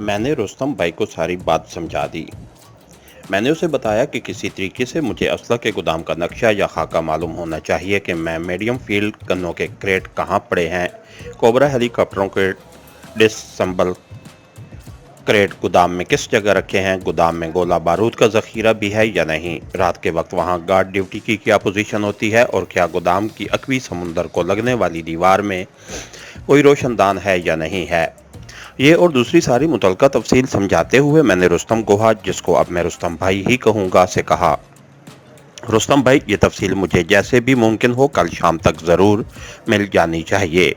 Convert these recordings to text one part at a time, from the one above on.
मैंने रुस्तम भाई को सारी बात समझा दी। मैंने उसे बताया कि किसी तरीके से मुझे असला के गोदाम का नक्शा या खाका मालूम होना चाहिए कि मैं मीडियम फील्ड गन्नों के क्रेट कहाँ पड़े हैं, कोबरा हेलीकॉप्टरों के डिसम्बल क्रेट गोदाम में किस जगह रखे हैं, गोदाम में गोला बारूद का जखीरा भी है या नहीं, रात के वक्त वहाँ गार्ड ड्यूटी की क्या पोजीशन होती है और क्या गोदाम की अकवी समुंदर को लगने वाली दीवार में कोई रोशनदान है या नहीं है। ये और दूसरी सारी मुतलका तफसील समझाते हुए मैंने रुस्तम गोहा, जिसको अब मैं रुस्तम भाई ही कहूँगा, से कहा, रुस्तम भाई, ये तफसील मुझे जैसे भी मुमकिन हो कल शाम तक ज़रूर मिल जानी चाहिए।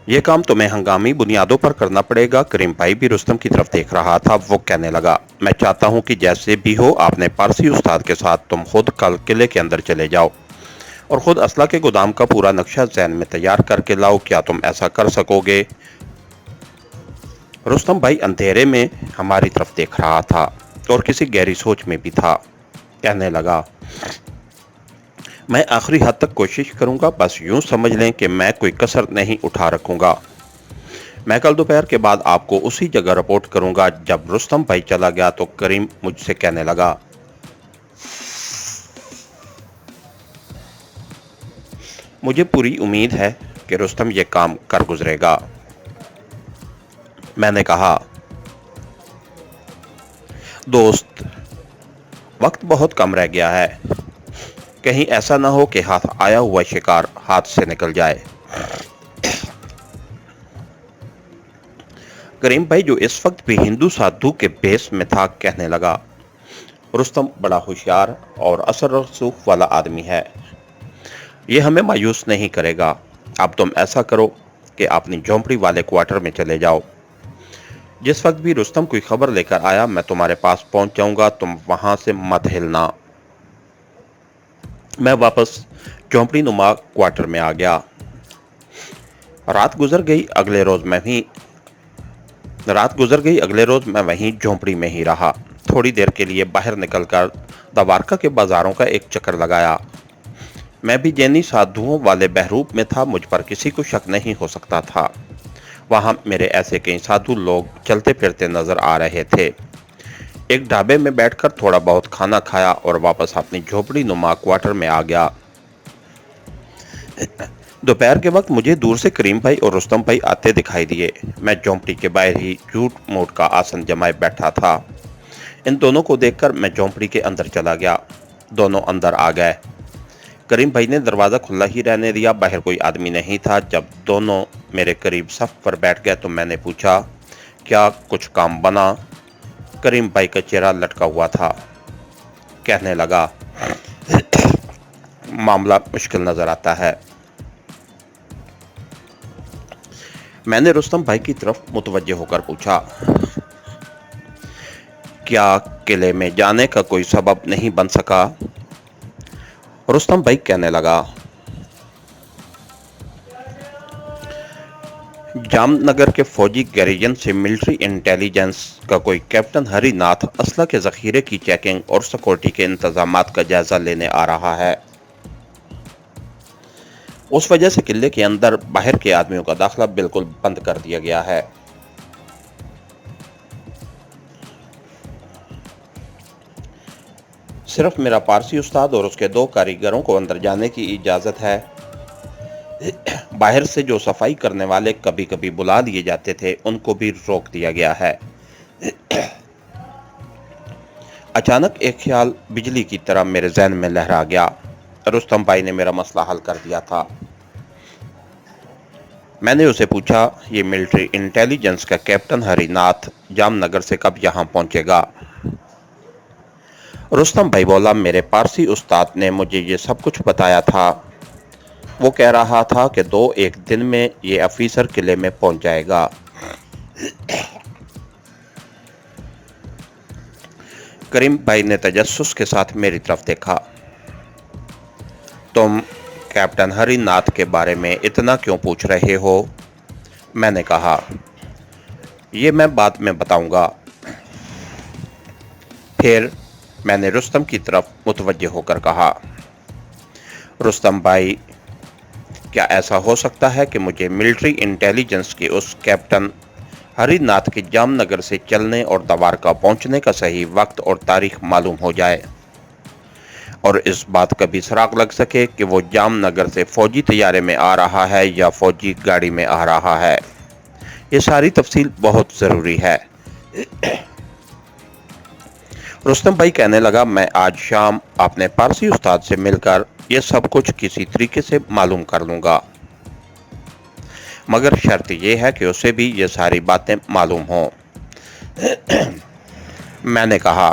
ये काम तुम्हें हंगामी बुनियादों पर करना पड़ेगा। करीम भाई भी रुस्तम की तरफ देख रहा था। वो कहने लगा, मैं चाहता हूँ कि जैसे भी हो आपने पारसी उस्ताद के साथ तुम खुद कल किले के अंदर चले जाओ और खुद असला के गोदाम का पूरा नक्शा ज़हन में तैयार करके लाओ। क्या तुम ऐसा कर सकोगे? रुस्तम भाई अंधेरे में हमारी तरफ देख रहा था और किसी गहरी सोच में भी था। कहने लगा, मैं आखिरी हद तक कोशिश करूंगा, बस यूं समझ लें कि मैं कोई कसर नहीं उठा रखूंगा। मैं कल दोपहर के बाद आपको उसी जगह रिपोर्ट करूंगा। जब रुस्तम भाई चला गया तो करीम मुझसे कहने लगा, मुझे पूरी उम्मीद है कि रुस्तम ये काम कर गुजरेगा। मैंने कहा, दोस्त, वक्त बहुत कम रह गया है, कहीं ऐसा ना हो कि हाथ आया हुआ शिकार हाथ से निकल जाए। करीम भाई, जो इस वक्त भी हिंदू साधु के भेष में था, कहने लगा, रुस्तम बड़ा होशियार और असर रसूख वाला आदमी है, ये हमें मायूस नहीं करेगा। अब तुम ऐसा करो कि अपनी झोंपड़ी वाले क्वार्टर में चले जाओ। जिस वक्त भी रुस्तम कोई खबर लेकर आया मैं तुम्हारे पास पहुंच जाऊंगा, तुम वहां से मत हिलना। मैं वापस झोंपड़ी नुमा क्वार्टर में आ गया। रात गुजर गई, अगले रोज मैं वहीं झोंपड़ी में ही रहा। थोड़ी देर के लिए बाहर निकलकर दवारका के बाजारों का एक चक्कर लगाया। मैं भी जैनी साधुओं वाले बहरूप में था, मुझ पर किसी को शक नहीं हो सकता था। वहां मेरे ऐसे कई साधु लोग चलते फिरते नजर आ रहे थे। एक ढाबे में बैठकर थोड़ा बहुत खाना खाया और वापस अपनी झोपड़ी नुमा क्वार्टर में आ गया। दोपहर के वक्त मुझे दूर से करीम भाई और रुस्तम भाई आते दिखाई दिए। मैं झोंपड़ी के बाहर ही झूठ मूठ का आसन जमाए बैठा था। इन दोनों को देखकर मैं झोंपड़ी के अंदर चला गया। दोनों अंदर आ गए। करीम भाई ने दरवाज़ा खुला ही रहने दिया, बाहर कोई आदमी नहीं था। जब दोनों मेरे करीब सफ पर बैठ गए तो मैंने पूछा, क्या कुछ काम बना? करीम भाई का चेहरा लटका हुआ था। कहने लगा, मामला मुश्किल नजर आता है। मैंने रुस्तम भाई की तरफ मुतवज्जे होकर पूछा, क्या किले में जाने का कोई सबब नहीं बन सका? रुस्तम भाई कहने लगा, जामनगर के फौजी गैरिजन से मिलिट्री इंटेलिजेंस का कोई कैप्टन हरिनाथ असला के जखीरे की चेकिंग और सिक्योरिटी के इंतजामात का जायजा लेने आ रहा है। उस वजह से किले के अंदर बाहर के आदमियों का दाखिला बिल्कुल बंद कर दिया गया है। सिर्फ मेरा पारसी उस्ताद और उसके 2 कारीगरों को अंदर जाने की इजाज़त है। बाहर से जो सफाई करने वाले कभी कभी बुला लिए जाते थे, उनको भी रोक दिया गया है। अचानक एक ख्याल बिजली की तरह मेरे जहन में लहरा गया। रुस्तम भाई ने मेरा मसला हल कर दिया था। मैंने उसे पूछा, ये मिलिट्री इंटेलिजेंस का कैप्टन हरिनाथ जामनगर से कब यहाँ पहुँचेगा? रुस्तम भाई बोला, मेरे पारसी उस्ताद ने मुझे ये सब कुछ बताया था। वो कह रहा था कि 2-1 दिन में ये अफीसर किले में पहुंच जाएगा। करीम भाई ने तजस्सुस के साथ मेरी तरफ देखा। तुम कैप्टन हरिनाथ के बारे में इतना क्यों पूछ रहे हो? मैंने कहा, ये मैं बाद में बताऊंगा। फिर मैंने रुस्तम की तरफ मुतवज्जह होकर कहा, रुस्तम भाई, क्या ऐसा हो सकता है कि मुझे मिलिट्री इंटेलिजेंस के उस कैप्टन हरिनाथ के जामनगर से चलने और दवारका पहुंचने का सही वक्त और तारीख मालूम हो जाए, और इस बात का भी सुराग लग सके कि वो जामनगर से फौजी तैयारे में आ रहा है या फौजी गाड़ी में आ रहा है? ये सारी तफसील बहुत ज़रूरी है। रुस्तम भाई कहने लगा, मैं आज शाम अपने पारसी उस्ताद से मिलकर ये सब कुछ किसी तरीके से मालूम कर लूँगा, मगर शर्त यह है कि उसे भी ये सारी बातें मालूम हों। मैंने कहा,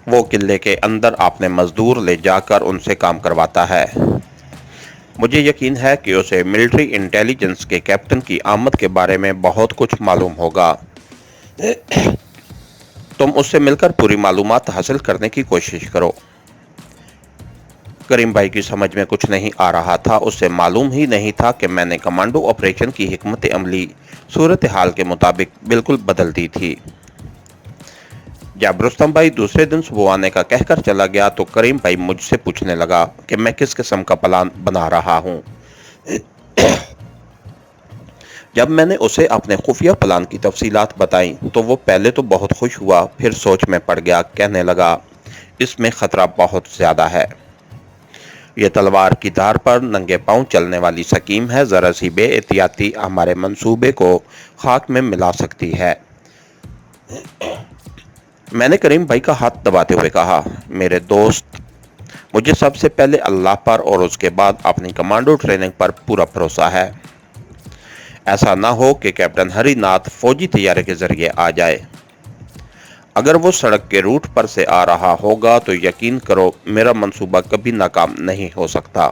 वो किले के अंदर अपने मजदूर ले जाकर उनसे काम करवाता है। मुझे यकीन है कि उसे मिलिट्री इंटेलिजेंस के कैप्टन की आमद के बारे में बहुत कुछ मालूम होगा। तुम उससे मिलकर पूरी मालूमात हासिल करने की कोशिश करो। करीम भाई की समझ में कुछ नहीं आ रहा था। उससे मालूम ही नहीं था कि मैंने कमांडो ऑपरेशन की हिकमत अमली सूरत हाल के मुताबिक बिल्कुल बदल दी थी। जब रुस्तम भाई दूसरे दिन सुबह आने का कहकर चला गया तो करीम भाई मुझसे पूछने लगा कि मैं किस किस्म का प्लान बना रहा हूँ। जब मैंने उसे अपने खुफिया प्लान की तफसीलात बताई तो वो पहले तो बहुत खुश हुआ, फिर सोच में पड़ गया। कहने लगा, इसमें ख़तरा बहुत ज़्यादा है। ये तलवार की धार पर नंगे पांव चलने वाली स्कीम है। ज़रा सी बेएहतियाती हमारे मंसूबे को खाक में मिला सकती है। मैंने करीम भाई का हाथ दबाते हुए कहा, मेरे दोस्त, मुझे सबसे पहले अल्लाह पर और उसके बाद अपनी कमांडो ट्रेनिंग पर पूरा भरोसा है। ऐसा ना हो कि कैप्टन हरिनाथ फौजी तैयारी के जरिए आ जाए। अगर वो सड़क के रूट पर से आ रहा होगा तो यकीन करो मेरा मंसूबा कभी नाकाम नहीं हो सकता।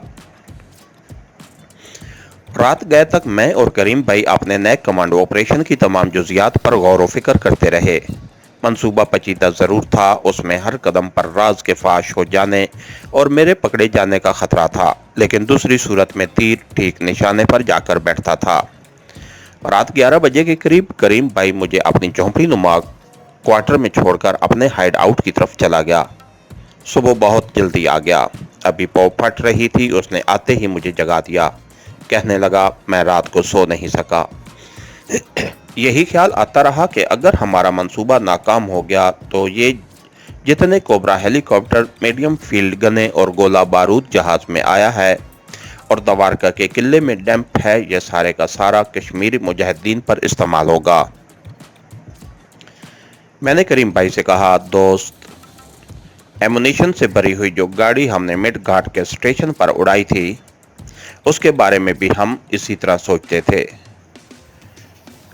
रात गए तक मैं और करीम भाई अपने नए कमांडो ऑपरेशन की तमाम जुजियात पर गौर व फिक्र करते रहे। मंसूबा पेचीदा ज़रूर था, उसमें हर कदम पर राज के फाश हो जाने और मेरे पकड़े जाने का खतरा था, लेकिन दूसरी सूरत में तीर ठीक निशाने पर जाकर बैठता था। रात 11 बजे के करीब करीम भाई मुझे अपनी झोंपड़ी नुमा क्वार्टर में छोड़कर अपने हाइड आउट की तरफ चला गया। सुबह बहुत जल्दी आ गया। अभी पौ फट रही थी, उसने आते ही मुझे जगा दिया। कहने लगा, मैं रात को सो नहीं सका। यही ख्याल आता रहा कि अगर हमारा मंसूबा नाकाम हो गया तो ये जितने कोबरा हेलीकॉप्टर, मीडियम फील्ड गने और गोला बारूद जहाज में आया है और दवारका के किले में डैम्प है, यह सारे का सारा कश्मीरी मुजाहिदीन पर इस्तेमाल होगा। मैंने करीम भाई से कहा, दोस्त, एमुनिशन से भरी हुई जो गाड़ी हमने मिड घाट के स्टेशन पर उड़ाई थी, उसके बारे में भी हम इसी तरह सोचते थे,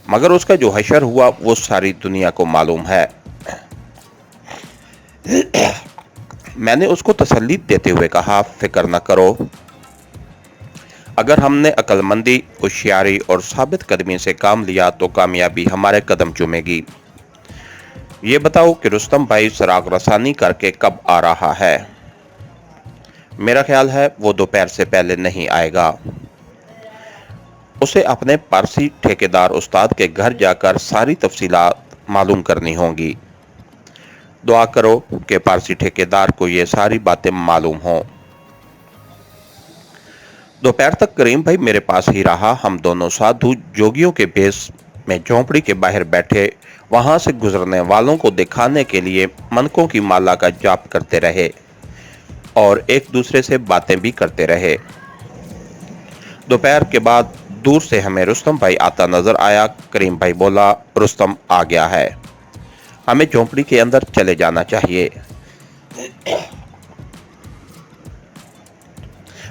मगर उसका जो हशर हुआ वो सारी दुनिया को मालूम है। मैंने उसको तसल्ली देते हुए कहा, फिक्र न करो। अगर हमने अक्लमंदी, होशियारी और साबित कदमी से काम लिया तो कामयाबी हमारे कदम चूमेगी। ये बताओ कि रुस्तम भाई सराग रसानी करके कब आ रहा है? मेरा ख्याल है वो दोपहर से पहले नहीं आएगा। उसे अपने पारसी ठेकेदार उस्ताद के घर जाकर सारी तफसीलात मालूम करनी होंगी। दुआ करो कि पारसी ठेकेदार को ये सारी बातें मालूम हों। दोपहर तक करीम भाई मेरे पास ही रहा। हम दोनों साधु जोगियों के भेष में झोंपड़ी के बाहर बैठे वहां से गुजरने वालों को दिखाने के लिए मनकों की माला का जाप करते रहे और एक दूसरे से बातें भी करते रहे। दोपहर के बाद दूर से हमें रुस्तम भाई आता नजर आया। करीम भाई बोला, रुस्तम आ गया है, हमें झोंपड़ी के अंदर चले जाना चाहिए।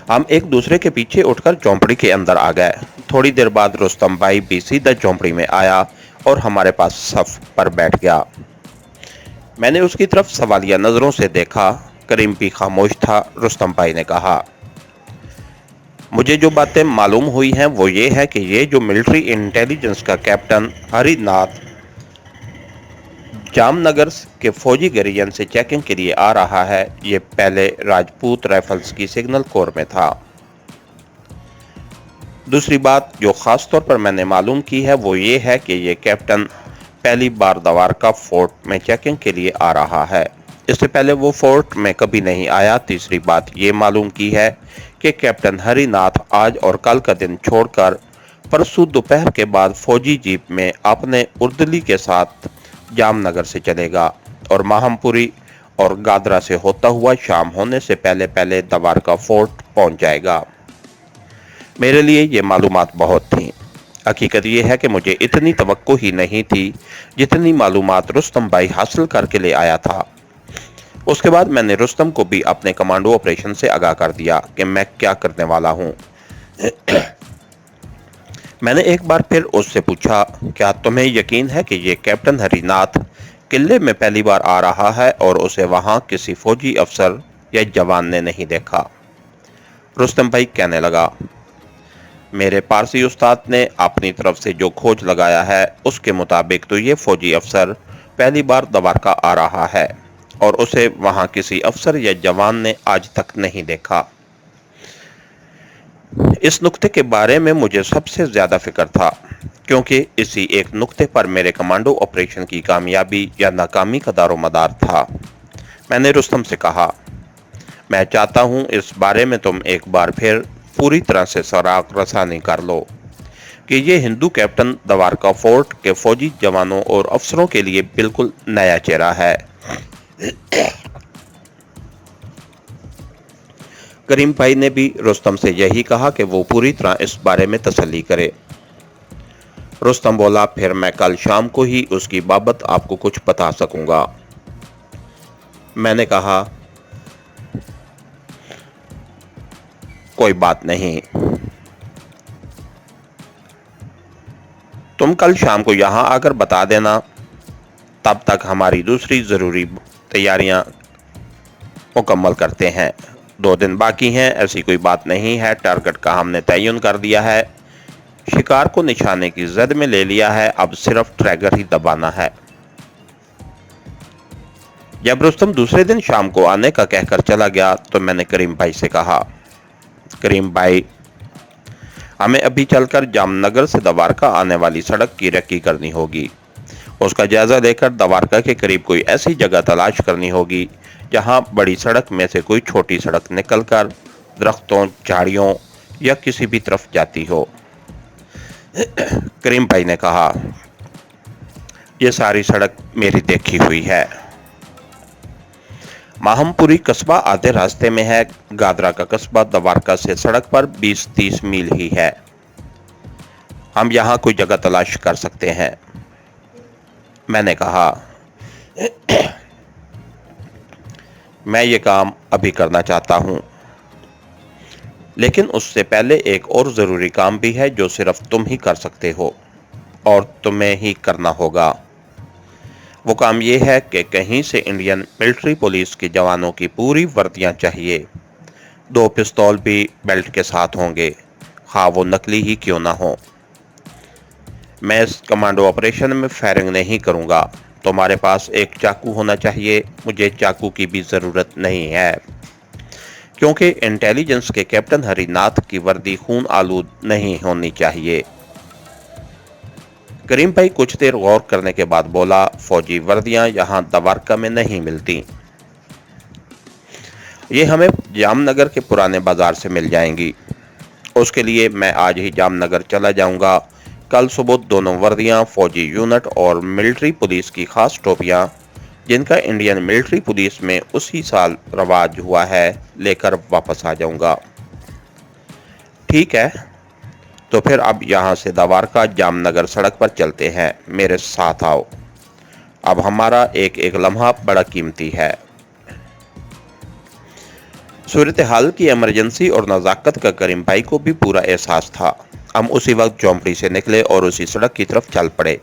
हम एक दूसरे के पीछे उठकर झोंपड़ी के अंदर आ गए। थोड़ी देर बाद रुस्तम भाई भी सीधा झोंपड़ी में आया और हमारे पास सफ पर बैठ गया। मैंने उसकी तरफ सवालिया नजरों से देखा। करीम भी खामोश था। रुस्तम भाई ने कहा, मुझे जो बातें मालूम हुई हैं वो ये है कि ये जो मिलिट्री इंटेलिजेंस का कैप्टन हरिनाथ जामनगर के फौजी गैरियन से चेकिंग के लिए आ रहा है, ये पहले राजपूत राइफल्स की सिग्नल कोर में था। दूसरी बात जो ख़ास तौर पर मैंने मालूम की है वो ये है कि ये कैप्टन पहली बार द्वारका फोर्ट में चेकिंग के लिए आ रहा है। इससे पहले वो फोर्ट में कभी नहीं आया। तीसरी बात ये मालूम की है कि कैप्टन हरिनाथ आज और कल का दिन छोड़कर परसों दोपहर के बाद फौजी जीप में अपने उर्दली के साथ जामनगर से चलेगा और माहमपुरी और गादरा से होता हुआ शाम होने से पहले पहले द्वारका फोर्ट पहुंच जाएगा। मेरे लिए ये मालूमात बहुत थी। हकीकत ये है कि मुझे इतनी तवक्को ही नहीं थी जितनी मालूमात रुस्तम भाई हासिल करके ले आया था। उसके बाद मैंने रुस्तम को भी अपने कमांडो ऑपरेशन से आगाह कर दिया कि मैं क्या करने वाला हूँ। मैंने एक बार फिर उससे पूछा, क्या तुम्हें यकीन है कि ये कैप्टन हरिनाथ किले में पहली बार आ रहा है और उसे वहां किसी फौजी अफसर या जवान ने नहीं देखा? रुस्तम भाई कहने लगा, मेरे पारसी उस्ताद ने अपनी तरफ से जो खोज लगाया है उसके मुताबिक तो ये फौजी अफसर पहली बार द्वारका आ रहा है और उसे वहां किसी अफसर या जवान ने आज तक नहीं देखा। इस नुक्ते के बारे में मुझे सबसे ज्यादा फिक्र था, क्योंकि इसी एक नुक्ते पर मेरे कमांडो ऑपरेशन की कामयाबी या नाकामी का दारोमदार था। मैंने रुस्तम से कहा, मैं चाहता हूं इस बारे में तुम एक बार फिर पूरी तरह से सराग रसानी कर लो कि ये हिंदू कैप्टन द्वारका फोर्ट के फौजी जवानों और अफसरों के लिए बिल्कुल नया चेहरा है। करीम भाई ने भी रुस्तम से यही कहा कि वो पूरी तरह इस बारे में तसल्ली करे। रुस्तम बोला, फिर मैं कल शाम को ही उसकी बाबत आपको कुछ बता सकूंगा। मैंने कहा, कोई बात नहीं, तुम कल शाम को यहां आकर बता देना। तब तक हमारी दूसरी जरूरी तैयारियां मुकम्मल करते हैं। 2 दिन बाकी हैं, ऐसी कोई बात नहीं है। टारगेट का हमने तयन कर दिया है, शिकार को निशाने की जद में ले लिया है, अब सिर्फ ट्रैगर ही दबाना है। जब रुस्तम दूसरे दिन शाम को आने का कहकर चला गया तो मैंने करीम भाई से कहा, करीम भाई, हमें अभी चलकर जामनगर से द्वारका आने वाली सड़क की रेकी करनी होगी। उसका जायजा लेकर द्वारका के करीब कोई ऐसी जगह तलाश करनी होगी जहां बड़ी सड़क में से कोई छोटी सड़क निकलकर दरख्तों, झाड़ियों या किसी भी तरफ जाती हो। करीम भाई ने कहा, यह सारी सड़क मेरी देखी हुई है। माहमपुरी कस्बा आधे रास्ते में है। गादरा का कस्बा द्वारका से सड़क पर 20-30 मील ही है। हम यहाँ कोई जगह तलाश कर सकते हैं। मैंने कहा, मैं ये काम अभी करना चाहता हूँ, लेकिन उससे पहले एक और ज़रूरी काम भी है जो सिर्फ तुम ही कर सकते हो और तुम्हें ही करना होगा। वो काम ये है कि कहीं से इंडियन मिलिट्री पुलिस के जवानों की पूरी वर्दियाँ चाहिए। 2 पिस्तौल भी बेल्ट के साथ होंगे, हाँ वो नकली ही क्यों ना हो। मैं इस कमांडो ऑपरेशन में फायरिंग नहीं करूँगा। तुम्हारे पास एक चाकू होना चाहिए। मुझे चाकू की भी ज़रूरत नहीं है, क्योंकि इंटेलिजेंस के कैप्टन हरिनाथ की वर्दी खून आलूद नहीं होनी चाहिए। करीम भाई कुछ देर गौर करने के बाद बोला, फौजी वर्दियां यहाँ द्वारका में नहीं मिलती, ये हमें जामनगर के पुराने बाजार से मिल जाएंगी। उसके लिए मैं आज ही जामनगर चला जाऊंगा। कल सुबह दोनों वर्दियां, फौजी यूनिट और मिलिट्री पुलिस की खास टोपियां, जिनका इंडियन मिलिट्री पुलिस में उसी साल रवाज हुआ है, लेकर वापस आ जाऊंगा। ठीक है, तो फिर अब यहाँ से द्वारका जामनगर सड़क पर चलते हैं। मेरे साथ आओ। अब हमारा एक एक लम्हा बड़ा कीमती है। सूरत हाल की इमरजेंसी और नज़ाकत का करीम भाई को भी पूरा एहसास था। हम उसी वक्त झोंपड़ी से निकले और उसी सड़क की तरफ चल पड़े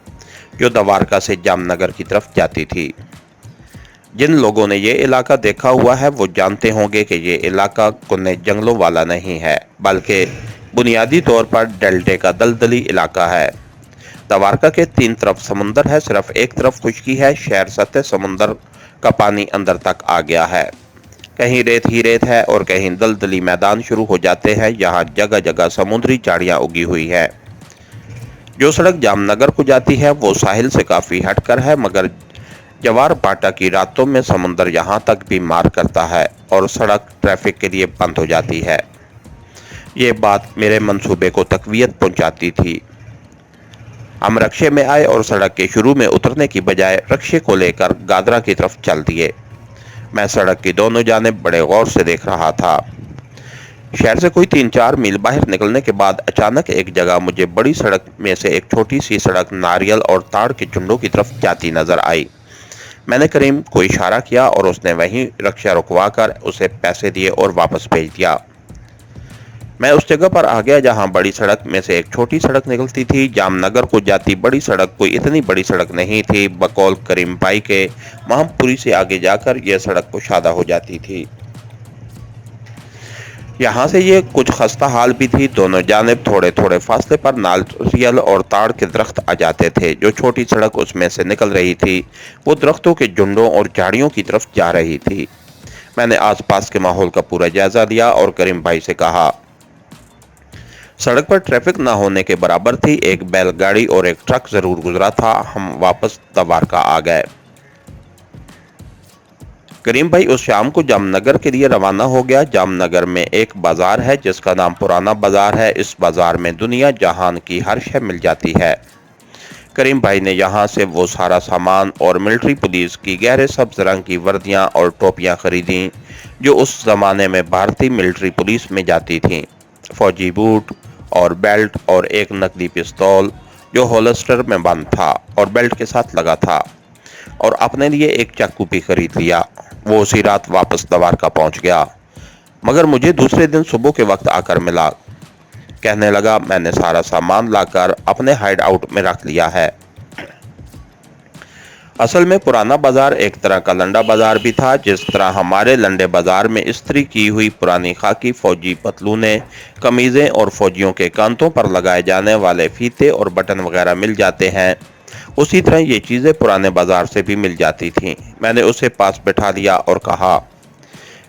जो द्वारका से जामनगर की तरफ जाती थी। जिन लोगों ने ये इलाका देखा हुआ है वो जानते होंगे कि ये इलाका घने जंगलों वाला नहीं है, बल्कि बुनियादी तौर पर डेल्टे का दलदली इलाका है। द्वारका के 3 तरफ समुंदर है, सिर्फ एक तरफ खुशकी है। शहर सतह समुंदर का पानी अंदर तक आ गया है। कहीं रेत ही रेत है और कहीं दलदली मैदान शुरू हो जाते हैं। यहाँ जगह जगह समुद्री झाड़ियाँ उगी हुई है। जो सड़क जामनगर को जाती है वो साहिल से काफ़ी हटकर है, मगर जवार बाटा की रातों में समुंदर यहाँ तक भी मार करता है और सड़क ट्रैफिक के लिए बंद हो जाती है। ये बात मेरे मंसूबे को तकवीत पहुंचाती थी। हम रक्शे में आए और सड़क के शुरू में उतरने की बजाय रक्शे को लेकर गादरा की तरफ चल दिए। मैं सड़क की दोनों जानिब बड़े गौर से देख रहा था। शहर से कोई 3-4 मील बाहर निकलने के बाद अचानक एक जगह मुझे बड़ी सड़क में से एक छोटी सी सड़क नारियल और ताड़ के झुंडों की तरफ जाती नजर आई। मैंने करीम को इशारा किया और उसने वहीं रक्शा रुकवाकर उसे पैसे दिए और वापस भेज दिया। मैं उस जगह पर आ गया जहां बड़ी सड़क में से एक छोटी सड़क निकलती थी। जामनगर को जाती बड़ी सड़क कोई इतनी बड़ी सड़क नहीं थी। बकौल करीम भाई के महमपुरी से आगे जाकर यह सड़क कुशादा हो जाती थी। यहाँ से ये कुछ खस्ता हाल भी थी। दोनों जानिब थोड़े थोड़े फासले पर नारियल और ताड़ के दरख्त आ जाते थे। जो छोटी सड़क उसमें से निकल रही थी वो दरख्तों के झुंडों और झाड़ियों की तरफ जा रही थी। मैंने आसपास के माहौल का पूरा जायजा लिया और करीम भाई से कहा, सड़क पर ट्रैफिक ना होने के बराबर थी। एक बैलगाड़ी और एक ट्रक जरूर गुजरा था। हम वापस दवारका आ गए। करीम भाई उस शाम को जामनगर के लिए रवाना हो गया। जामनगर में एक बाजार है जिसका नाम पुराना बाजार है। इस बाजार में दुनिया जहान की हर शय मिल जाती है। करीम भाई ने यहाँ से वो सारा सामान और मिलिट्री पुलिस की गहरे सब्ज रंग की वर्दियाँ और टोपियाँ खरीदी जो उस जमाने में भारतीय मिलिट्री पुलिस में जाती थीं। फौजी बूट और बेल्ट और एक नकली पिस्तौल जो होल्स्टर में बंद था और बेल्ट के साथ लगा था, और अपने लिए एक चाकू भी खरीद लिया। वो उसी रात वापस दवारका पहुंच गया, मगर मुझे दूसरे दिन सुबह के वक्त आकर मिला। कहने लगा, मैंने सारा सामान लाकर अपने हाइड आउट में रख लिया है। असल में पुराना बाजार एक तरह का लंडा बाजार भी था। जिस तरह हमारे लंडे बाजार में इस्त्री की हुई पुरानी खाकी फौजी पतलूनें, कमीज़ें और फौजियों के कांधों पर लगाए जाने वाले फीते और बटन वगैरह मिल जाते हैं, उसी तरह ये चीज़ें पुराने बाजार से भी मिल जाती थीं। मैंने उसे पास बैठा लिया और कहा,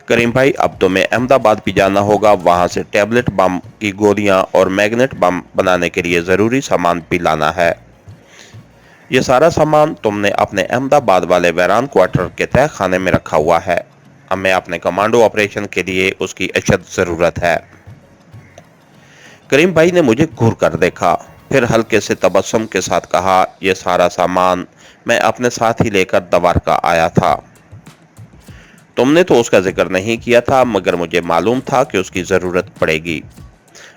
करीम भाई अब तुम्हें अहमदाबाद भी जाना होगा। वहाँ से टैबलेट बम की गोलियाँ और मैग्नेट बम बनाने के लिए ज़रूरी सामान भी लाना है। ये सारा सामान तुमने अपने अहमदाबाद वाले वैरान क्वार्टर के तय खाने में रखा हुआ है। हमें अपने कमांडो ऑपरेशन के लिए उसकी अशद ज़रूरत है। करीम भाई ने मुझे घूर कर देखा, फिर हल्के से तबस्सुम के साथ कहा, यह सारा सामान मैं अपने साथ ही लेकर दवारका आया था। तुमने तो उसका जिक्र नहीं किया था, मगर मुझे मालूम था कि उसकी ज़रूरत पड़ेगी।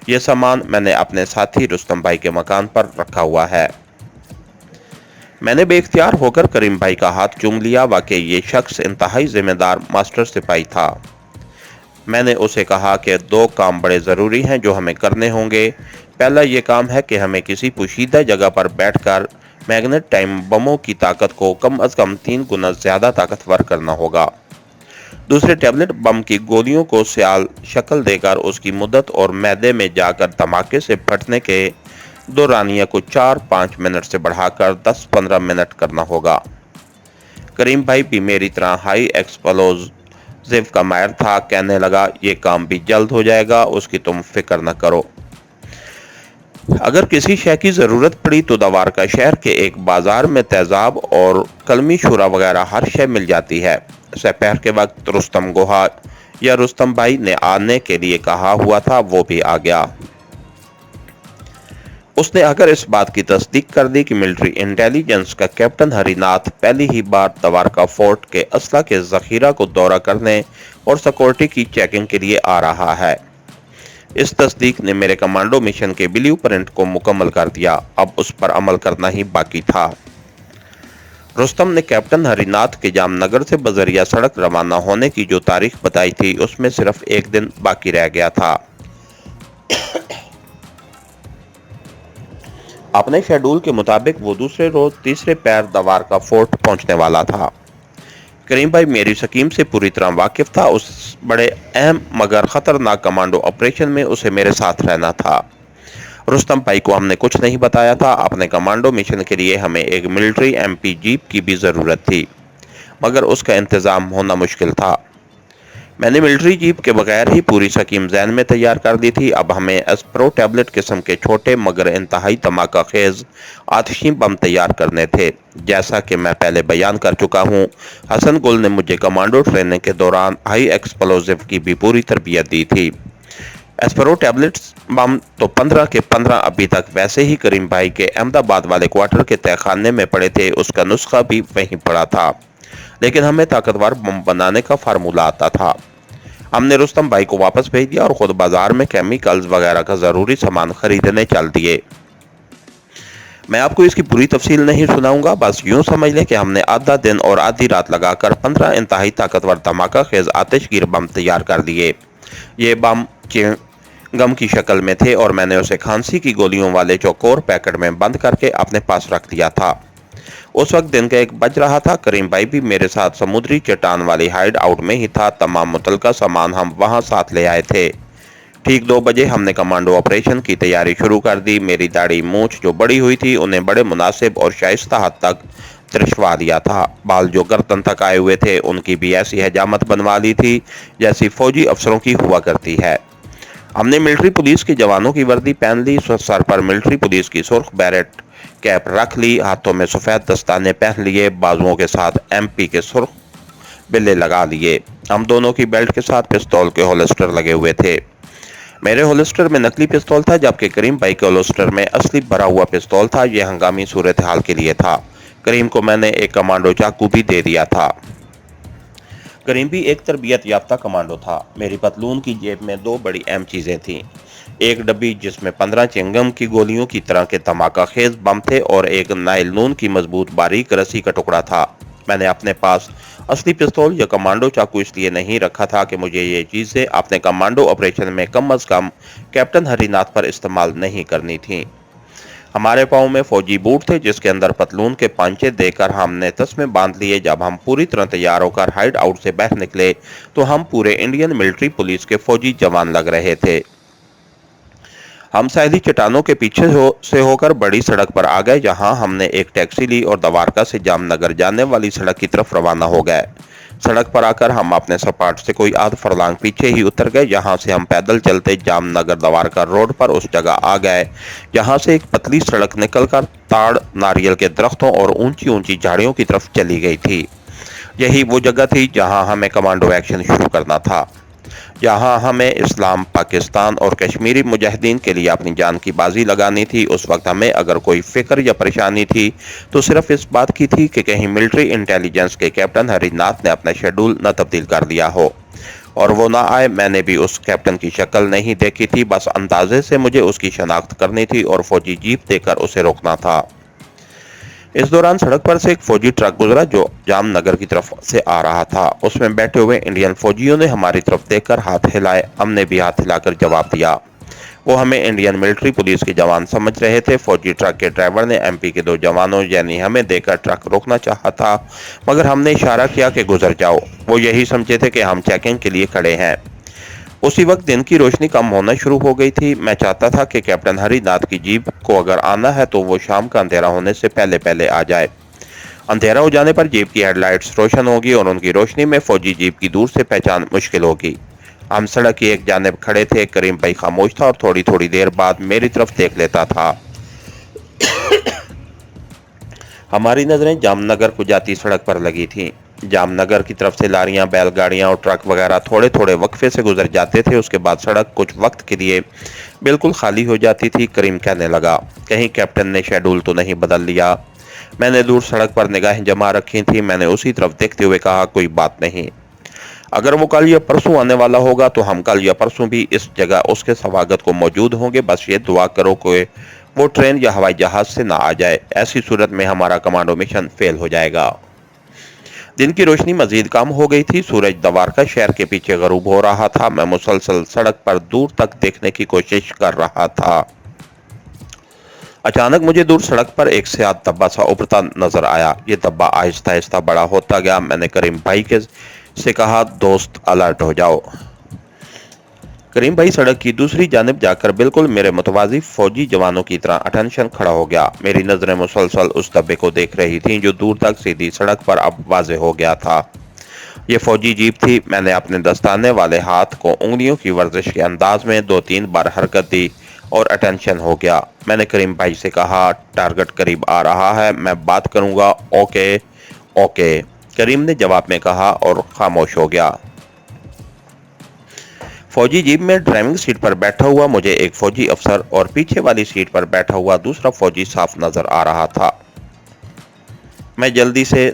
यह सामान मैंने अपने साथी रुस्तम भाई के मकान पर रखा हुआ है। मैंने बेख्तियार होकर करीम भाई का हाथ चूम लिया। वाकई ये शख्स इंतहाई जिम्मेदार मास्टर सिपाही था। मैंने उसे कहा कि 2 काम बड़े ज़रूरी हैं जो हमें करने होंगे। पहला ये काम है कि हमें किसी पोशीदा जगह पर बैठकर मैग्नेट टाइम बमों की ताकत को कम अज़ कम 3 गुना ज़्यादा ताकतवर करना होगा। दूसरे, टैबलेट बम की गोलियों को सियाल शक्ल देकर उसकी मुद्दत और मैदे में जाकर धमाके से फटने के दौरानिया को 4-5 मिनट से बढ़ाकर 10-15 मिनट करना होगा। करीम भाई भी मेरी तरह हाई एक्सप्लोजिव का माहिर था। कहने लगा, ये काम भी जल्द हो जाएगा, उसकी तुम फिक्र न करो। अगर किसी शय की ज़रूरत पड़ी तो दवारका शहर के एक बाजार में तेजाब और कलमी शुरा वगैरह हर शय मिल जाती है। दोपहर के वक्त रुस्तम गोहा या रुस्तम भाई ने आने के लिए कहा हुआ था, वो भी आ गया। उसने आकर इस बात की तस्दीक कर दी कि मिलिट्री इंटेलिजेंस का कैप्टन हरिनाथ पहली ही बार दवारका फोर्ट के असला के जखीरा को दौरा करने और सिक्योरिटी की चेकिंग के लिए आ रहा है। इस तस्दीक ने मेरे कमांडो मिशन के ब्लू प्रिंट को मुकम्मल कर दिया। अब उस पर अमल करना ही बाकी था। रुस्तम ने कैप्टन हरिनाथ के जामनगर से बजरिया सड़क रवाना होने की जो तारीख बताई थी उसमें सिर्फ एक दिन बाकी रह गया था। अपने शेड्यूल के मुताबिक वो दूसरे रोज तीसरे पैर दवारका फोर्ट पहुंचने वाला था। करीम भाई मेरी स्कीम से पूरी तरह वाकिफ था। उस बड़े अहम मगर खतरनाक कमांडो ऑपरेशन में उसे मेरे साथ रहना था। रुस्तम भाई को हमने कुछ नहीं बताया था। अपने कमांडो मिशन के लिए हमें एक मिलिट्री MP जीप की भी ज़रूरत थी, मगर उसका इंतज़ाम होना मुश्किल था। मैंने मिलिट्री जीप के बगैर ही पूरी स्कीम ज़हन में तैयार कर दी थी। अब हमें एस्प्रो टैबलेट किस्म के छोटे मगर इंतहाई धमाका खेज आतिशी बम तैयार करने थे। जैसा कि मैं पहले बयान कर चुका हूँ, हसन गुल ने मुझे कमांडो ट्रेनिंग के दौरान हाई एक्सप्लोजिव की भी पूरी तरबियत दी थी। एस्प्रो टैबलेट्स बम तो 15 के 15 अभी तक वैसे ही करीम भाई के अहमदाबाद वाले क्वार्टर के तहखाने में पड़े थे। उसका नुस्खा भी वहीं पड़ा था, लेकिन हमें ताकतवर बम बनाने का फार्मूला आता था। हमने रुस्तम भाई को वापस भेज दिया और खुद बाजार में केमिकल्स वगैरह का ज़रूरी सामान खरीदने चल दिए। मैं आपको इसकी पूरी तफसील नहीं सुनाऊंगा, बस यूं समझ लें कि हमने आधा दिन और आधी रात लगाकर 15 इंतहाई ताकतवर धमाका खेज आतिशगीर बम तैयार कर दिए। ये बम गम की शक्ल में थे और मैंने उसे खांसी की गोलियों वाले चौकोर पैकेट में बंद करके अपने पास रख दिया था। उस वक्त दिन का 1 बज रहा था। करीम भाई भी मेरे साथ समुद्री चट्टान वाली हाइड आउट में ही था। तमाम मुतलका सामान हम वहां साथ ले आए थे। ठीक 2 बजे हमने कमांडो ऑपरेशन की तैयारी शुरू कर दी। मेरी दाढ़ी मूछ जो बड़ी हुई थी उन्हें बड़े मुनासिब और शाइस्ता हद तक त्रिशवा दिया था। बाल जो गर्दन तक आए हुए थे उनकी भी ऐसी हजामत बनवा ली थी जैसी फौजी अफसरों की हुआ करती है। हमने मिलिट्री पुलिस के जवानों की वर्दी पहन ली, सर पर मिलिट्री पुलिस की सुर्ख बैरेट कैप रख ली, हाथों में सफ़ेद दस्ताने पहन लिए, बाजुओं के साथ MP के सुर्ख बिल्ले लगा लिए। हम दोनों की बेल्ट के साथ पिस्तौल के होलिस्टर लगे हुए थे। मेरे होलिस्टर में नकली पिस्तौल था, जबकि करीम भाई के होलिस्टर में असली भरा हुआ पिस्तौल था। यह हंगामी सूरत हाल के लिए था। करीम को मैंने एक कमांडो चाकू भी दे दिया था। करीम भी एक तरबियत याफ्ता कमांडो था। मेरी पतलून की जेब में 2 बड़ी अहम चीज़ें थीं। एक डब्बी जिसमें 15 चिंगम की गोलियों की तरह के धमाका खेज बम थे और एक नायलॉन की मजबूत बारीक रस्सी का टुकड़ा था। मैंने अपने पास असली पिस्तौल या कमांडो चाकू इसलिए नहीं रखा था कि मुझे ये चीज़ें अपने कमांडो ऑपरेशन में कम अज़ कम कैप्टन हरिनाथ पर इस्तेमाल नहीं करनी थी। हमारे पाँव में फौजी बूट थे जिसके अंदर पतलून के पांचे देकर हमने तस्मे बांध लिए। जब हम पूरी तरह तैयार होकर हाइड आउट से बाहर निकले तो हम पूरे इंडियन मिलिट्री पुलिस के फौजी जवान लग रहे थे। हम सैली चट्टानों के पीछे से होकर बड़ी सड़क पर आ गए, जहां हमने एक टैक्सी ली और द्वारका से जामनगर जाने वाली सड़क की तरफ रवाना हो गए। सड़क पर आकर हम अपने सपाट से कोई आध फरलांग पीछे ही उतर गए, जहां से हम पैदल चलते जामनगर द्वारका रोड पर उस जगह आ गए जहां से एक पतली सड़क निकलकर ताड़, नारियल के दरख्तों और ऊंची ऊंची झाड़ियों की तरफ चली गई थी। यही वो जगह थी जहां हमें कमांडो एक्शन शुरू करना था, जहां हमें इस्लाम, पाकिस्तान और कश्मीरी मुजाहिदीन के लिए अपनी जान की बाजी लगानी थी। उस वक्त हमें अगर कोई फिक्र या परेशानी थी तो सिर्फ इस बात की थी कि कहीं मिलिट्री इंटेलिजेंस के कैप्टन हरिनाथ ने अपना शेड्यूल न तब्दील कर लिया हो और वो ना आए। मैंने भी उस कैप्टन की शक्ल नहीं देखी थी, बस अंदाजे से मुझे उसकी शनाख्त करनी थी और फौजी जीप देकर उसे रोकना था। इस दौरान सड़क पर से एक फौजी ट्रक गुजरा जो जामनगर की तरफ से आ रहा था। उसमें बैठे हुए इंडियन फौजियों ने हमारी तरफ देखकर हाथ हिलाए। हमने भी हाथ हिलाकर जवाब दिया। वो हमें इंडियन मिलिट्री पुलिस के जवान समझ रहे थे। फौजी ट्रक के ड्राइवर ने MP के 2 जवानों यानी हमें देखकर ट्रक रोकना चाहा था, मगर हमने इशारा किया कि गुजर जाओ। वो यही समझे थे कि हम चेकिंग के लिए खड़े हैं। उसी वक्त दिन की रोशनी कम होना शुरू हो गई थी। मैं चाहता था कि कैप्टन हरिनाथ की जीप को अगर आना है तो वो शाम का अंधेरा होने से पहले पहले आ जाए। अंधेरा हो जाने पर जीप की हेडलाइट्स रोशन होगी और उनकी रोशनी में फौजी जीप की दूर से पहचान मुश्किल होगी। हम सड़क की एक जानिब खड़े थे। करीम भाई खामोश था और थोड़ी थोड़ी देर बाद मेरी तरफ देख लेता था। हमारी नजरें जामनगर को जाती सड़क पर लगी थीं। जामनगर की तरफ से लारियां, बैलगाड़ियां और ट्रक वगैरह थोड़े थोड़े वक्फे से गुजर जाते थे। उसके बाद सड़क कुछ वक्त के लिए बिल्कुल खाली हो जाती थी। करीम कहने लगा, कहीं कैप्टन ने शेड्यूल तो नहीं बदल लिया। मैंने दूर सड़क पर निगाहें जमा रखी थी। मैंने उसी तरफ देखते हुए कहा, कोई बात नहीं, अगर वो कल या परसों आने वाला होगा तो हम कल या परसों भी इस जगह उसके स्वागत को मौजूद होंगे। बस ये दुआ करो कि वो ट्रेन या हवाई जहाज से ना आ जाए। ऐसी सूरत में हमारा कमांडो मिशन फेल हो जाएगा। दिन की रोशनी मजीद कम हो गई थी। सूरज द्वारका शहर के पीछे गरूब हो रहा था। मैं मुसलसल सड़क पर दूर तक देखने की कोशिश कर रहा था। अचानक मुझे दूर सड़क पर एक स्याह धब्बा सा उभरता नजर आया। ये धब्बा आहिस्ता आहिस्ता बड़ा होता गया। मैंने करीम भाई से कहा, दोस्त अलर्ट हो जाओ। करीम भाई सड़क की दूसरी जानिब जाकर बिल्कुल मेरे मुतवाजी फौजी जवानों की तरह अटेंशन खड़ा हो गया। मेरी नजरें मुसलसल उस धब्बे को देख रही थीं जो दूर तक सीधी सड़क पर अब वाज़े हो गया था। یہ فوجی جیپ تھی۔ میں نے اپنے دستانے والے ہاتھ کو انگلیوں کی ورزش کے انداز میں 2-3 بار حرکت دی اور اٹینشن ہو گیا۔ میں نے کریم بھائی سے کہا، ٹارگٹ قریب آ رہا ہے، میں بات کروں گا۔ اوکے اوکے، کریم نے جواب میں کہا اور خاموش ہو گیا۔ فوجی جیپ میں ڈرائیونگ سیٹ پر بیٹھا ہوا مجھے ایک فوجی افسر اور پیچھے والی سیٹ پر بیٹھا ہوا دوسرا فوجی صاف نظر آ رہا تھا۔ میں جلدی سے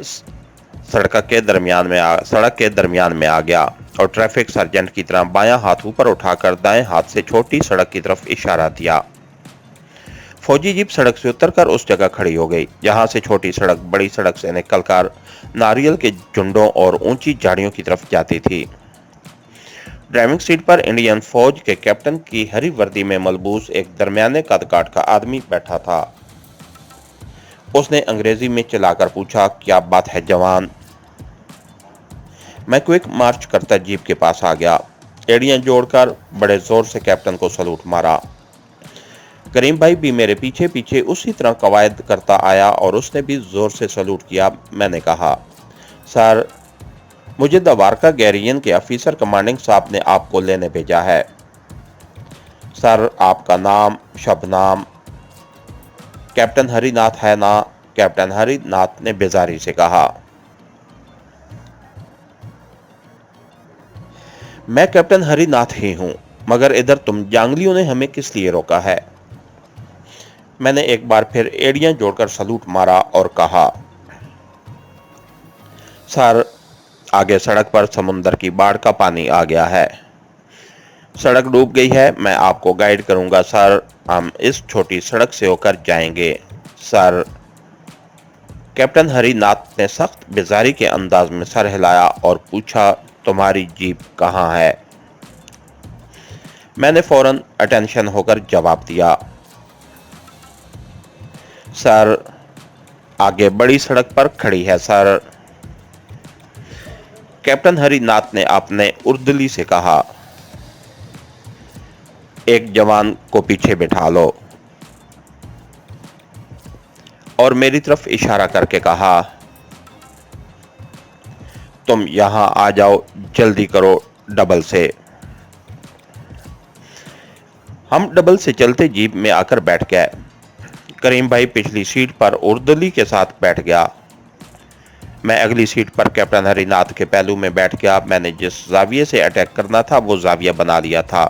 سڑک کے درمیان میں آ گیا اور ٹریفک سرجنٹ کی طرح بایاں ہاتھ اوپر اٹھا کر دائیں ہاتھ سے چھوٹی سڑک کی طرف اشارہ دیا۔ فوجی جیپ سڑک سے اتر کر اس جگہ کھڑی ہو گئی جہاں سے چھوٹی سڑک بڑی سڑک سے نکل کر ناریل کے جھنڈوں اور اونچی جھاڑیوں کی طرف جاتی تھی۔ ڈرائیونگ سیٹ پر انڈین فوج کے کیپٹن کی ہری وردی میں ملبوس ایک درمیانے قد کاٹ کا آدمی بیٹھا تھا۔ اس نے انگریزی میں چلا کر پوچھا، کیا بات ہے جوان؟ میں کوئک مارچ کرتا جیپ کے پاس آ گیا، ایڑیاں جوڑ کر بڑے زور سے کیپٹن کو سلوٹ مارا۔ کریم بھائی بھی میرے پیچھے پیچھے اسی طرح قواعد کرتا آیا اور اس نے بھی زور سے سلوٹ کیا۔ میں نے کہا، سر، مجھے دوارکا گیریئن کے آفیسر کمانڈنگ صاحب نے آپ کو لینے بھیجا ہے۔ سر، آپ کا نام؟ شبنام۔ کیپٹن ہری ناتھ ہے نا؟ کیپٹن ہری ناتھ نے بیزاری سے کہا۔ میں کیپٹن ہری ناتھ ہی ہوں، مگر ادھر تم جانگلیوں نے ہمیں کس لیے روکا ہے؟ میں نے ایک بار پھر ایڑیاں جوڑ کر سلوٹ مارا اور کہا، سر، آگے سڑک پر سمندر کی باڑھ کا پانی آ گیا ہے، سڑک ڈوب گئی ہے، میں آپ کو گائیڈ کروں گا سر، ہم اس چھوٹی سڑک سے ہو کر جائیں گے سر۔ کیپٹن ہری ناتھ نے سخت بیزاری کے انداز میں سر ہلایا اور پوچھا، تمہاری جیپ کہاں ہے؟ میں نے فوراً اٹینشن ہو کر جواب دیا، سر، آگے بڑی سڑک پر کھڑی ہے سر۔ کیپٹن ہری ناتھ نے اپنے اردلی سے کہا، ایک جوان کو پیچھے بٹھا لو، اور میری طرف اشارہ کر کے کہا، تم یہاں آ جاؤ، جلدی کرو، ڈبل سے۔ ہم ڈبل سے چلتے جیپ میں آ کر بیٹھ گئے۔ کریم بھائی پچھلی سیٹ پر اردلی کے ساتھ بیٹھ گیا۔ میں اگلی سیٹ پر کیپٹن ہری ناتھ کے پہلو میں بیٹھ گیا۔ میں نے جس زاویے سے اٹیک کرنا تھا وہ زاویہ بنا لیا تھا۔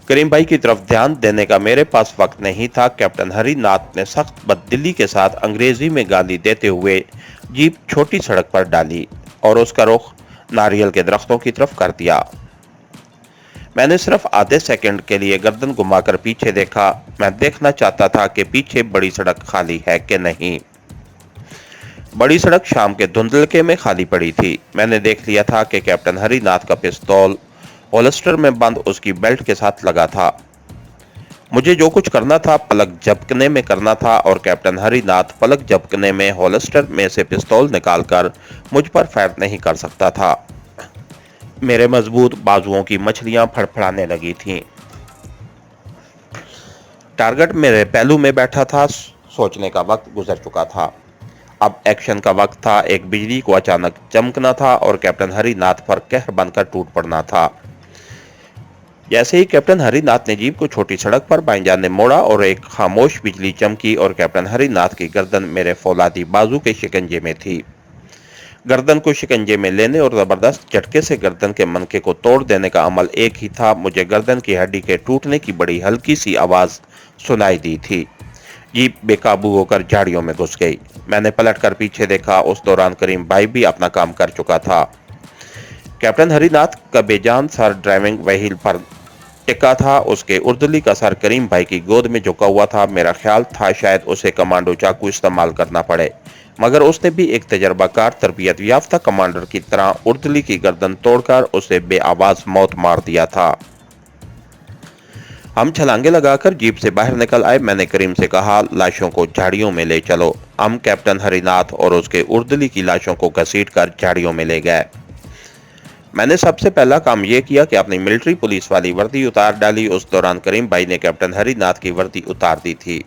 کریم بھائی کی طرف دھیان دینے کا میرے پاس وقت نہیں تھا۔ کیپٹن ہری ناتھ نے سخت بددلی کے ساتھ انگریزی میں گالی دیتے ہوئے جیپ چھوٹی سڑک پر ڈالی اور اس کا رخ ناریل کے درختوں کی طرف کر دیا۔ میں نے صرف آدھے سیکنڈ کے لیے گردن گھما کر پیچھے دیکھا۔ میں دیکھنا چاہتا تھا کہ پیچھے بڑی سڑک خالی ہے کہ نہیں۔ بڑی سڑک شام کے دھندلکے میں خالی پڑی تھی۔ میں نے دیکھ لیا تھا کہ کیپٹن ہری ناتھ کا پستول ہولسٹر میں بند اس کی بیلٹ کے ساتھ لگا تھا۔ مجھے جو کچھ کرنا تھا پلک جھپکنے میں کرنا تھا، اور کیپٹن ہری ناتھ پلک جھپکنے میں ہولسٹر میں سے پستول نکال کر مجھ پر فائر نہیں کر سکتا تھا۔ میرے مضبوط بازوؤں کی مچھلیاں پھڑپھڑانے لگی تھیں۔ ٹارگٹ میرے پہلو میں بیٹھا تھا۔ سوچنے کا وقت گزر چکا تھا، اب ایکشن کا وقت تھا۔ ایک بجلی کو اچانک چمکنا تھا اور کیپٹن ہری ناتھ پر قہر بن کر ٹوٹ پڑنا تھا۔ جیسے ہی کیپٹن ہری ناتھ نے جیپ کو چھوٹی سڑک پر بائیں جانب موڑا اور ایک خاموش بجلی چمکی اور کیپٹن ہری ناتھ کی گردن میرے فولادی بازو کے شکنجے میں تھی۔ گردن کو شکنجے میں لینے اور زبردست جھٹکے سے گردن کے منکے کو توڑ دینے کا عمل ایک ہی تھا۔ مجھے گردن کی ہڈی کے ٹوٹنے کی بڑی ہلکی سی آواز سنائی دی تھی۔ جیپ بے قابو ہو کر جھاڑیوں میں گھس گئی۔ میں نے پلٹ کر پیچھے دیکھا۔ اس دوران کریم بھائی بھی اپنا کام کر چکا تھا۔ کیپٹن ہری ناتھ کا بے جان سر ڈرائیونگ وہیل پر ٹکا تھا۔ اس کے اردلی کا سر کریم بھائی کی گود میں جھکا ہوا تھا۔ میرا خیال تھا شاید اسے کمانڈو چاقو استعمال کرنا پڑے، مگر اس نے بھی ایک تجربہ کار تربیت یافتہ کمانڈر کی طرح اردلی کی گردن توڑ کر اسے بے آواز موت مار دیا تھا۔ ہم چھلانگے لگا کر جیپ سے باہر نکل آئے۔ میں نے کریم سے کہا، لاشوں کو جھاڑیوں میں لے چلو۔ ہم کیپٹن ہری ناتھ اور اس کے اردلی کی لاشوں کو گھسیٹ کر جھاڑیوں میں لے گئے۔ میں نے سب سے پہلا کام یہ کیا کہ اپنی ملٹری پولیس والی وردی اتار ڈالی۔ اس دوران کریم بھائی نے کیپٹن ہری ناتھ کی وردی اتار دی تھی۔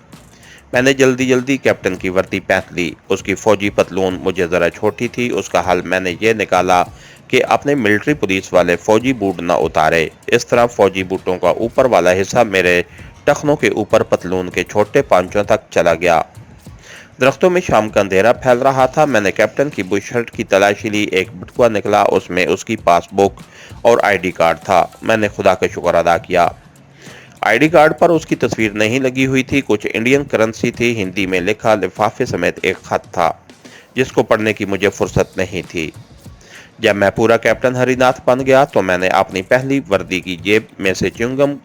मैंने जल्दी जल्दी कैप्टन की वर्दी पहन ली। उसकी फौजी पतलून मुझे ज़रा छोटी थी। उसका हल मैंने ये निकाला कि अपने मिलिट्री पुलिस वाले फौजी बूट न उतारे। इस तरह फौजी बूटों का ऊपर वाला हिस्सा मेरे टखनों के ऊपर पतलून के छोटे पांचों तक चला गया। दरख्तों में शाम का अंधेरा फैल रहा था। मैंने कैप्टन की बुश शर्ट की तलाशी ली। एक बटुआ निकला, उसमें उसकी पासबुक और आईडी कार्ड था। मैंने खुदा का शुक्र अदा किया। आईडी कार्ड पर उसकी तस्वीर नहीं लगी हुई थी। कुछ इंडियन करेंसी थी, हिंदी में लिखा, लिफाफे समेत एक खत था जिसको पढ़ने की मुझे फुर्सत नहीं थी। जब मैं पूरा कैप्टन हरिनाथ बन गया तो मैंने अपनी पहली वर्दी की जेब में से च्युइंगम,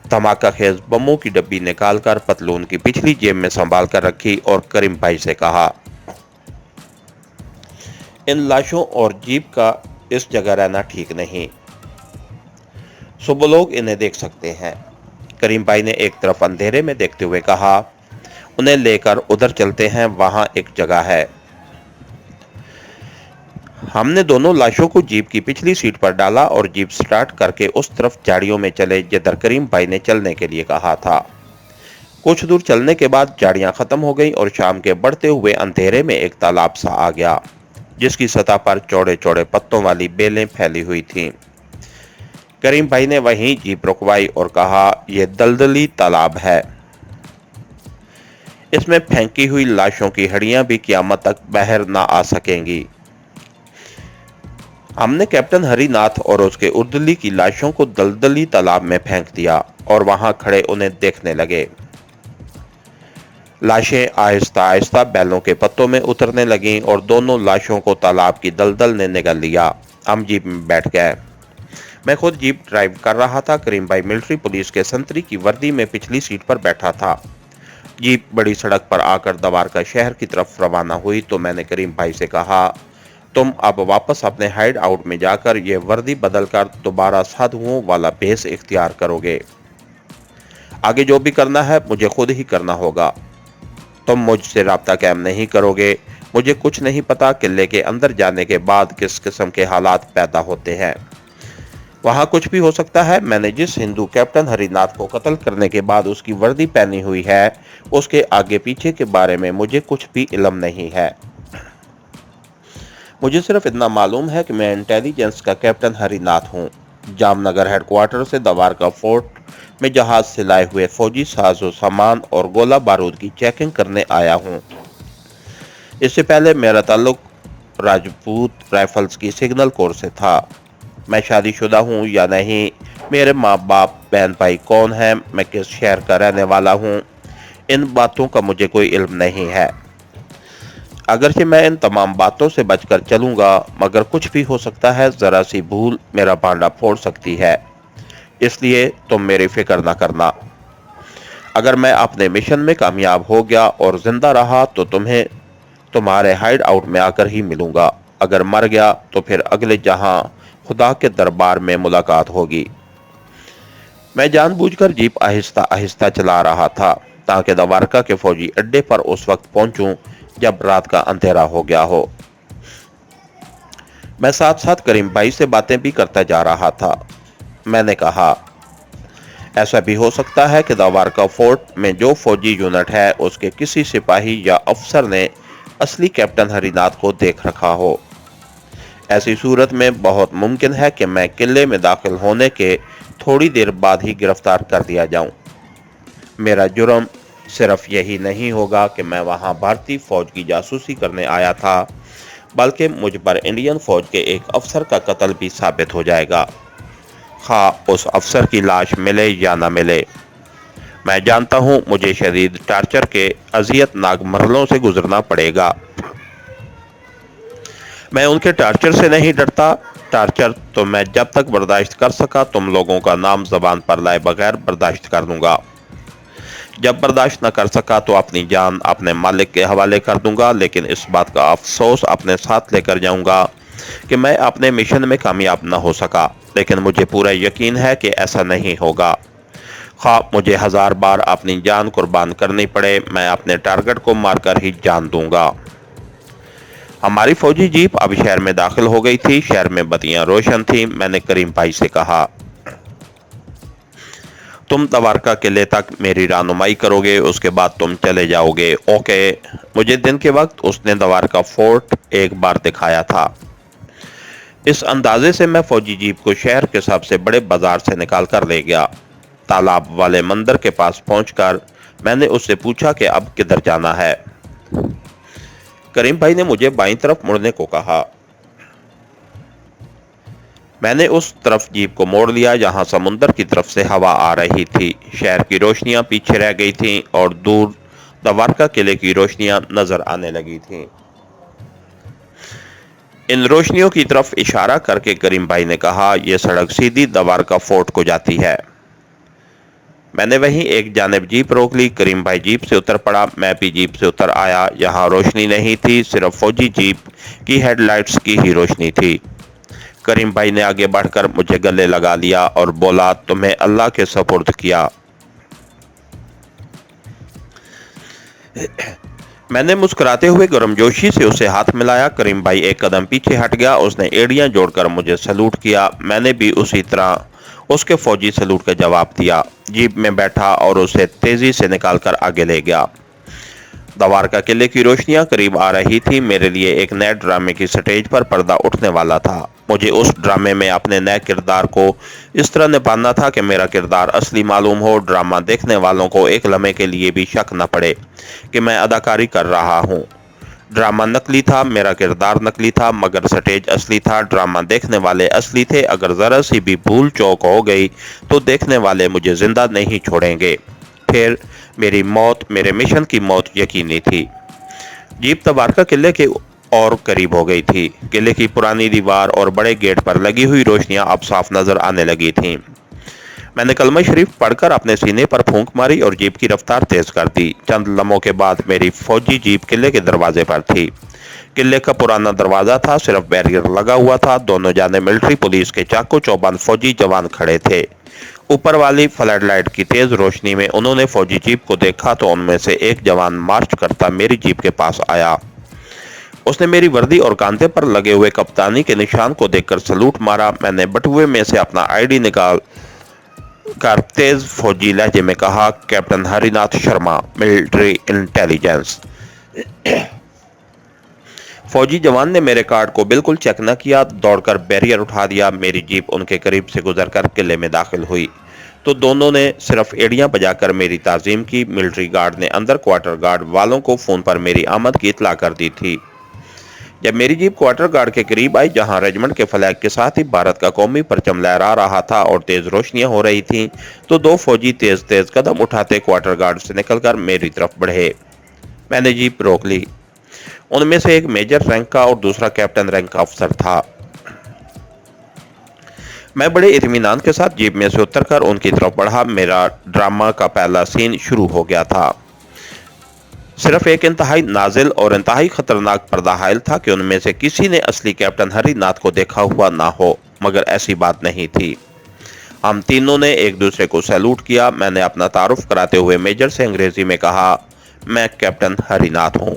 धमाका खेज बमों की डब्बी निकालकर पतलून की पिछली जेब में संभाल कर रखी और करीम भाई से कहा, इन लाशों और जीप का इस जगह रहना ठीक नहीं। सुबह लोग इन्हें देख सकते हैं। करीम भाई ने एक तरफ अंधेरे में देखते हुए कहा, उन्हें लेकर उधर चलते हैं, वहां एक जगह है। हमने दोनों लाशों को जीप की पिछली सीट पर डाला और जीप स्टार्ट करके उस तरफ झाड़ियों में चले जिधर करीम भाई ने चलने के लिए कहा था। कुछ दूर चलने के बाद झाड़ियां खत्म हो गईं और शाम के बढ़ते हुए अंधेरे में एक तालाब सा आ गया जिसकी सतह पर चौड़े चौड़े पत्तों वाली बेलें फैली हुई थीं। करीम भाई ने वहीं जीप रुकवाई और कहा, यह दलदली तालाब है। इसमें फेंकी हुई लाशों की हड्डियां भी क़यामत तक बाहर ना आ सकेंगी। हमने कैप्टन हरिनाथ और उसके उर्दली की लाशों को दलदली तालाब में फेंक दिया और वहां खड़े उन्हें देखने लगे। लाशें आहिस्ता आहिस्ता बैलों के पत्तों में उतरने लगीं और दोनों लाशों को तालाब की दलदल ने निगल लिया। हम जीप में बैठ गए। मैं खुद जीप ड्राइव कर रहा था। करीम भाई मिलिट्री पुलिस के संतरी की वर्दी में पिछली सीट पर बैठा था। जीप बड़ी सड़क पर आकर दवारका शहर की तरफ रवाना हुई तो मैंने करीम भाई से कहा, तुम अब वापस अपने हाइड आउट में जाकर ये वर्दी बदलकर दोबारा साधुओं वाला भेष इख्तियार करोगे। आगे जो भी करना है मुझे खुद ही करना होगा। तुम मुझसे राब्ता कायम नहीं करोगे। मुझे कुछ नहीं पता किले के अंदर जाने के बाद किस किस्म के हालात पैदा होते हैं। वहां कुछ भी हो सकता है। मैंने जिस हिंदू कैप्टन हरिनाथ को कत्ल करने के बाद उसकी वर्दी पहनी हुई है उसके आगे पीछे के बारे में मुझे कुछ भी इल्म नहीं है। मुझे सिर्फ इतना मालूम है कि मैं इंटेलिजेंस का कैप्टन हरिनाथ हूँ। जामनगर हेडक्वार्टर से दवारका फोर्ट में जहाज से लाए हुए फौजी साजो सामान और गोला बारूद की चेकिंग करने आया हूँ। इससे पहले मेरा ताल्लुक राजपूत राइफल्स की सिग्नल कोर से था। मैं शादीशुदा हूँ या नहीं, मेरे माँ बाप बहन भाई कौन है, मैं किस शहर का रहने वाला हूँ, इन बातों का मुझे कोई इल्म नहीं है। अगरचे मैं इन तमाम बातों से बचकर चलूंगा मगर कुछ भी हो सकता है। ज़रा सी भूल मेरा भांडा फोड़ सकती है, इसलिए तुम मेरी फिक्र न करना। अगर मैं अपने मिशन में कामयाब हो गया और जिंदा रहा तो तुम्हें तुम्हारे हाइड आउट में आकर ही मिलूंगा। अगर मर गया तो फिर अगले जहां खुदा के दरबार में मुलाकात होगी। मैं जानबूझकर जीप आहिस्ता आहिस्ता चला रहा था ताकि दवारका के फौजी अड्डे पर उस वक्त पहुंचूं जब रात का अंधेरा हो गया हो। मैं साथ साथ करीम भाई से बातें भी करता जा रहा था। मैंने कहा, ऐसा भी हो सकता है कि दवारका फोर्ट में जो फौजी यूनिट है उसके किसी सिपाही या अफसर ने असली कैप्टन हरिनाथ को देख रखा हो। ऐसी सूरत में बहुत मुमकिन है कि मैं किले में दाखिल होने के थोड़ी देर बाद ही गिरफ्तार कर दिया जाऊं। मेरा जुर्म सिर्फ यही नहीं होगा कि मैं वहां भारतीय फौज की जासूसी करने आया था, बल्कि मुझ पर इंडियन फौज के एक अफसर का कत्ल भी साबित हो जाएगा, खा उस अफसर की लाश मिले या न मिले। मैं जानता हूं मुझे शदीद टार्चर के अजियतनाक मरहलों से गुजरना पड़ेगा। मैं उनके टार्चर से नहीं डरता। टार्चर तो मैं जब तक बर्दाश्त कर सका तुम लोगों का नाम जबान पर लाए बगैर बर्दाश्त कर दूंगा। जब बर्दाश्त न कर सका तो अपनी जान अपने मालिक के हवाले कर दूंगा, लेकिन इस बात का अफसोस अपने साथ लेकर जाऊंगा कि मैं अपने मिशन में कामयाब न हो सका। लेकिन मुझे पूरा यकीन है कि ऐसा नहीं होगा। खा मुझे 1000 बार अपनी जान कुर्बान करनी पड़े, मैं अपने टारगेट को मारकर ही जान दूंगा। हमारी फौजी जीप अब शहर में दाखिल हो गई थी। शहर में बत्तियां रोशन थीं। मैंने करीम भाई से कहा, तुम दवारका किले तक मेरी रहनुमाई करोगे, उसके बाद तुम चले जाओगे। ओके। मुझे दिन के वक्त उसने दवारका फोर्ट एक बार दिखाया था। इस अंदाजे से मैं फौजी जीप को शहर के सबसे बड़े बाजार से निकाल कर ले गया। तालाब वाले मंदिर के पास पहुंचकर मैंने उससे पूछा कि अब किधर जाना है। करीम भाई ने मुझे बाईं तरफ मुड़ने को कहा। मैंने उस तरफ जीप को मोड़ लिया जहां समुंदर की तरफ से हवा आ रही थी। शहर की रोशनियां पीछे रह गई थीं और दूर दवारका किले की रोशनियां नजर आने लगी थीं। इन रोशनियों की तरफ इशारा करके करीम भाई ने कहा, यह सड़क सीधी दवारका फोर्ट को जाती है। मैंने वहीं एक जानिब जीप रोक ली। करीम भाई जीप से उतर पड़ा, मैं भी जीप से उतर आया। यहाँ रोशनी नहीं थी, सिर्फ फौजी जीप की हेडलाइट्स की ही रोशनी थी। करीम भाई ने आगे बढ़कर मुझे गले लगा लिया और बोला, तुम्हें अल्लाह के सपुर्द किया। मैंने मुस्कुराते हुए गर्मजोशी से उसे हाथ मिलाया। करीम भाई एक कदम पीछे हट गया। उसने एड़ियां जोड़कर मुझे सलूट किया। मैंने भी उसी तरह उसके फौजी सलूट का जवाब दिया। जीप में बैठा और उसे तेजी से निकालकर आगे ले गया। दवारका किले की रोशनियां करीब आ रही थी। मेरे लिए एक नए ड्रामे की स्टेज पर पर्दा उठने वाला था। मुझे उस ड्रामे में अपने नए किरदार को इस तरह निभाना था कि मेरा किरदार असली मालूम हो। ड्रामा देखने वालों को एक लम्हे के लिए भी शक न पड़े कि मैं अदाकारी कर रहा हूँ। ड्रामा नकली था, मेरा किरदार नकली था, मगर स्टेज असली था। ड्रामा देखने वाले असली थे। अगर जरा सी भी भूल चूक हो गई तो देखने वाले मुझे जिंदा नहीं छोड़ेंगे। फिर मेरी मौत, मेरे मिशन की मौत यकीनी थी। जीप दवारका किले के और करीब हो गई थी। किले की पुरानी दीवार और बड़े गेट पर लगी हुई रोशनियां अब साफ नजर आने लगी थीं। मैंने कलमा शरीफ पढ़कर अपने सीने पर फूंक मारी और जीप की रफ्तार तेज कर दी। चंद लम्हों के बाद मेरी फौजी जीप किले के दरवाजे पर थी। किले का पुराना दरवाजा था, सिर्फ बैरियर लगा हुआ था। दोनों जाने मिलिट्री पुलिस के चाकू चौबंद फौजी जवान खड़े थे। ऊपर वाली फ्लड लाइट की तेज रोशनी में उन्होंने फौजी जीप को देखा तो उनमें से एक जवान मार्च करता मेरी जीप के पास आया। उसने मेरी वर्दी और कांधे पर लगे हुए कप्तानी के निशान को देखकर सलूट मारा। मैंने बटुए में से अपना आईडी निकाल कर तेज फौजी लहजे में कहा, captain Harinath Sharma, military intelligence. फौजी जवान ने मेरे कार्ड को बिल्कुल चेक न किया, दौड़कर बैरियर उठा दिया। मेरी जीप उनके करीब से गुजरकर किले में दाखिल हुई तो दोनों ने सिर्फ एड़ियां बजाकर मेरी ताज़ीम की। मिलिट्री गार्ड ने अंदर क्वार्टर गार्ड वालों को फोन पर मेरी आमद की इतला कर दी थी। जब मेरी जीप क्वार्टर गार्ड के करीब आई, जहां रेजिमेंट के फ्लैग के साथ ही भारत का कौमी परचम लहरा रहा था और तेज रोशनियां हो रही थीं, तो दो फौजी तेज तेज कदम उठाते क्वार्टर गार्ड से निकलकर मेरी तरफ बढ़े। मैंने जीप रोक ली। उनमें से एक मेजर रैंक का और दूसरा कैप्टन रैंक का अफसर था। मैं बड़े इत्मीनान के साथ जीप में से उतरकर उनकी तरफ बढ़ा। मेरा ड्रामा का पहला सीन शुरू हो गया था। सिर्फ एक इंतहाई नाजिल और इंतहाई खतरनाक पर्दा हायल था कि उनमें से किसी ने असली कैप्टन हरिनाथ को देखा हुआ ना हो, मगर ऐसी बात नहीं थी। हम तीनों ने एक दूसरे को सैल्यूट किया। मैंने अपना तारुफ कराते हुए मेजर से अंग्रेजी में कहा, मैं कैप्टन हरिनाथ हूँ।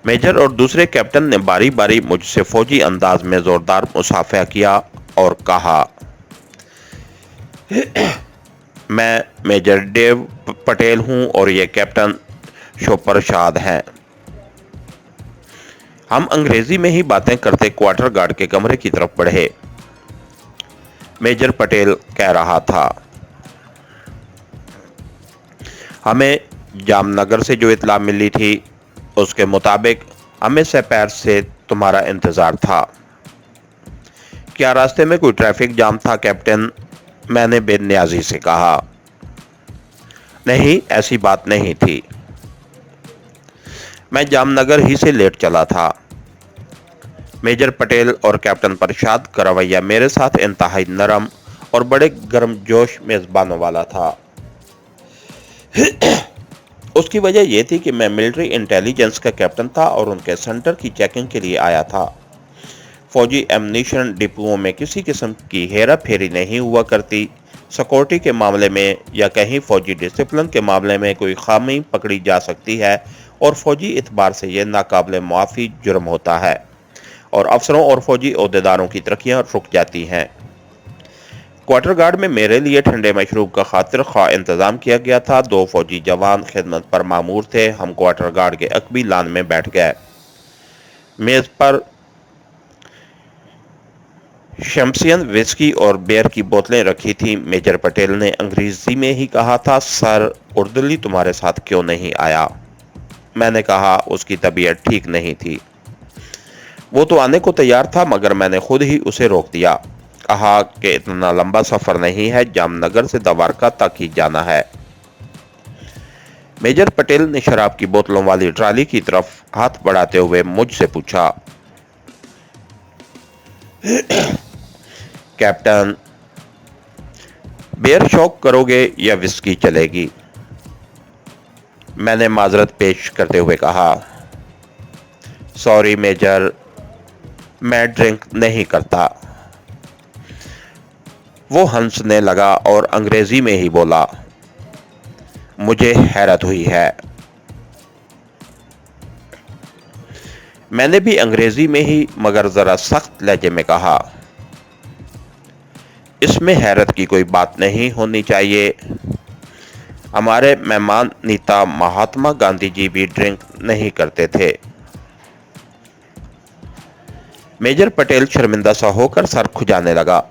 मेजर और दूसरे कैप्टन ने बारी बारी मुझसे फौजी अंदाज में जोरदार मुसाफा किया और कहा, मैं मेजर देव पटेल हूँ और ये कैप्टन शोप्रसाद हैं। हम अंग्रेजी में ही बातें करते क्वार्टर गार्ड के कमरे की तरफ बढ़े। मेजर पटेल कह रहा था, हमें जामनगर से जो इतला मिली थी उसके मुताबिक हमें सपैर से तुम्हारा इंतजार था। क्या रास्ते में कोई ट्रैफिक जाम था कैप्टन? मैंने बेनियाजी से कहा। नहीं, ऐसी बात नहीं थी। मैं जामनगर ही से लेट चला था। मेजर पटेल और कैप्टन प्रसाद का रवैया मेरे साथ इंतहाई नरम और बड़े गर्मजोश मेजबानों वाला था। उसकी वजह यह थी कि मैं मिलिट्री इंटेलिजेंस का कैप्टन था और उनके सेंटर की चेकिंग के लिए आया था। फौजी एमनीशन डिपुओं में किसी किस्म की हेरा फेरी नहीं हुआ करती। सिक्योरिटी के मामले में या कहीं फौजी डिसिप्लिन के मामले में कोई खामी पकड़ी जा सकती है और फौजी इतबार से यह नाकाबिले मुआफ़ी जुर्म होता है और अफसरों और फौजी ओहदेदारों की तरक्कियां रुक जाती हैं। क्वार्टर गार्ड में मेरे लिए ठंडे मशरूब का खातिर खा इंतजाम किया गया था। 2 फौजी जवान खिदमत पर मामूर थे। हम क्वार्टर गार्ड के अकबी लान में बैठ गए। मेज पर शैम्पियन विस्की और बियर की बोतलें रखी थीं। मेजर पटेल ने अंग्रेजी में ही कहा था, सर उर्दुली तुम्हारे साथ क्यों नहीं आया? मैंने कहा, उसकी तबीयत ठीक नहीं थी। वो तो आने को तैयार था, मगर मैंने खुद ही उसे रोक दिया। कहा कि इतना लंबा सफर नहीं है, जामनगर से द्वारका तक ही जाना है। मेजर पटेल ने शराब की बोतलों वाली ट्राली की तरफ हाथ बढ़ाते हुए मुझसे पूछा, कैप्टन, बियर शौक करोगे या विस्की चलेगी? मैंने माजरत पेश करते हुए कहा, सॉरी मेजर, मैं ड्रिंक नहीं करता। वो हंसने लगा और अंग्रेजी में ही बोला, मुझे हैरत हुई है। मैंने भी अंग्रेजी में ही मगर जरा सख्त लहजे में कहा, इसमें हैरत की कोई बात नहीं होनी चाहिए। हमारे मेहमान नेता महात्मा गांधी जी भी ड्रिंक नहीं करते थे। मेजर पटेल शर्मिंदा सा होकर सर खुजाने लगा।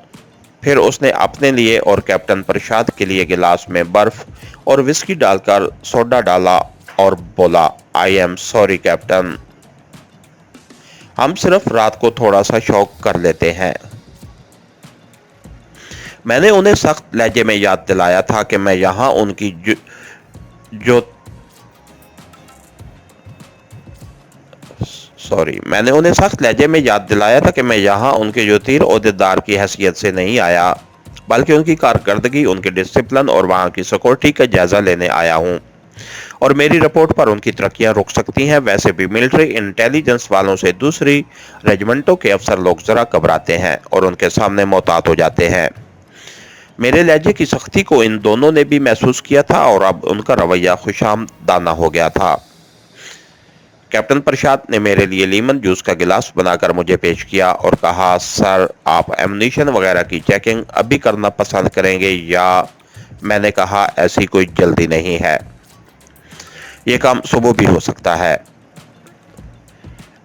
फिर उसने अपने लिए और कैप्टन प्रसाद के लिए गिलास में बर्फ और विस्की डालकर सोडा डाला और बोला, आई एम सॉरी कैप्टन, हम सिर्फ रात को थोड़ा सा शौक कर लेते हैं। मैंने उन्हें सख्त लहजे में याद दिलाया था कि मैं यहाँ उनकी मैंने उन्हें सख्त लहजे में याद दिलाया था कि मैं यहाँ उनके ज्योतिर ओहदेदार की हैसियत से नहीं आया, बल्कि उनकी कारकर्दगी, उनके डिसिप्लिन और वहाँ की सिक्योरिटी का जायजा लेने आया हूँ। और मेरी रिपोर्ट पर उनकी तरक्कियाँ रुक सकती हैं। वैसे भी मिलिट्री इंटेलिजेंस वालों से दूसरी रेजिमेंटों के अफसर लोग जरा घबराते हैं और उनके सामने मोहतात हो जाते हैं। मेरे लहजे की सख्ती को इन दोनों ने भी महसूस किया था और अब उनका रवैया खुशामदाना हो गया था। कैप्टन प्रसाद ने मेरे लिए लीमन जूस का गिलास बनाकर मुझे पेश किया और कहा, सर आप एमुनिशन वगैरह की चेकिंग अभी करना पसंद करेंगे या? मैंने कहा, ऐसी कोई जल्दी नहीं है, ये काम सुबह भी हो सकता है।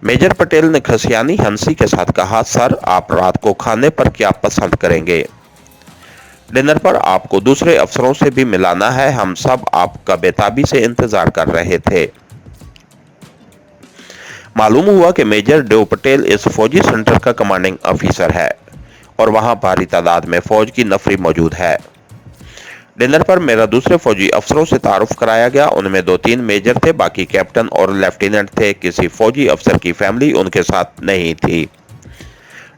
मेजर पटेल ने खसियानी हंसी के साथ कहा, सर आप रात को खाने पर क्या पसंद करेंगे? डिनर पर आपको दूसरे अफसरों से भी मिलाना है, हम सब आपका बेताबी से इंतजार कर रहे थे। मालूम हुआ कि मेजर देव पटेल इस फौजी सेंटर का कमांडिंग ऑफिसर है और वहां भारी तादाद में फौज की नफरी मौजूद है। डिनर पर मेरा दूसरे फौजी अफसरों से तारुफ कराया गया। उनमें 2-3 मेजर थे, बाकी कैप्टन और लेफ्टिनेंट थे। किसी फौजी अफसर की फैमिली उनके साथ नहीं थी।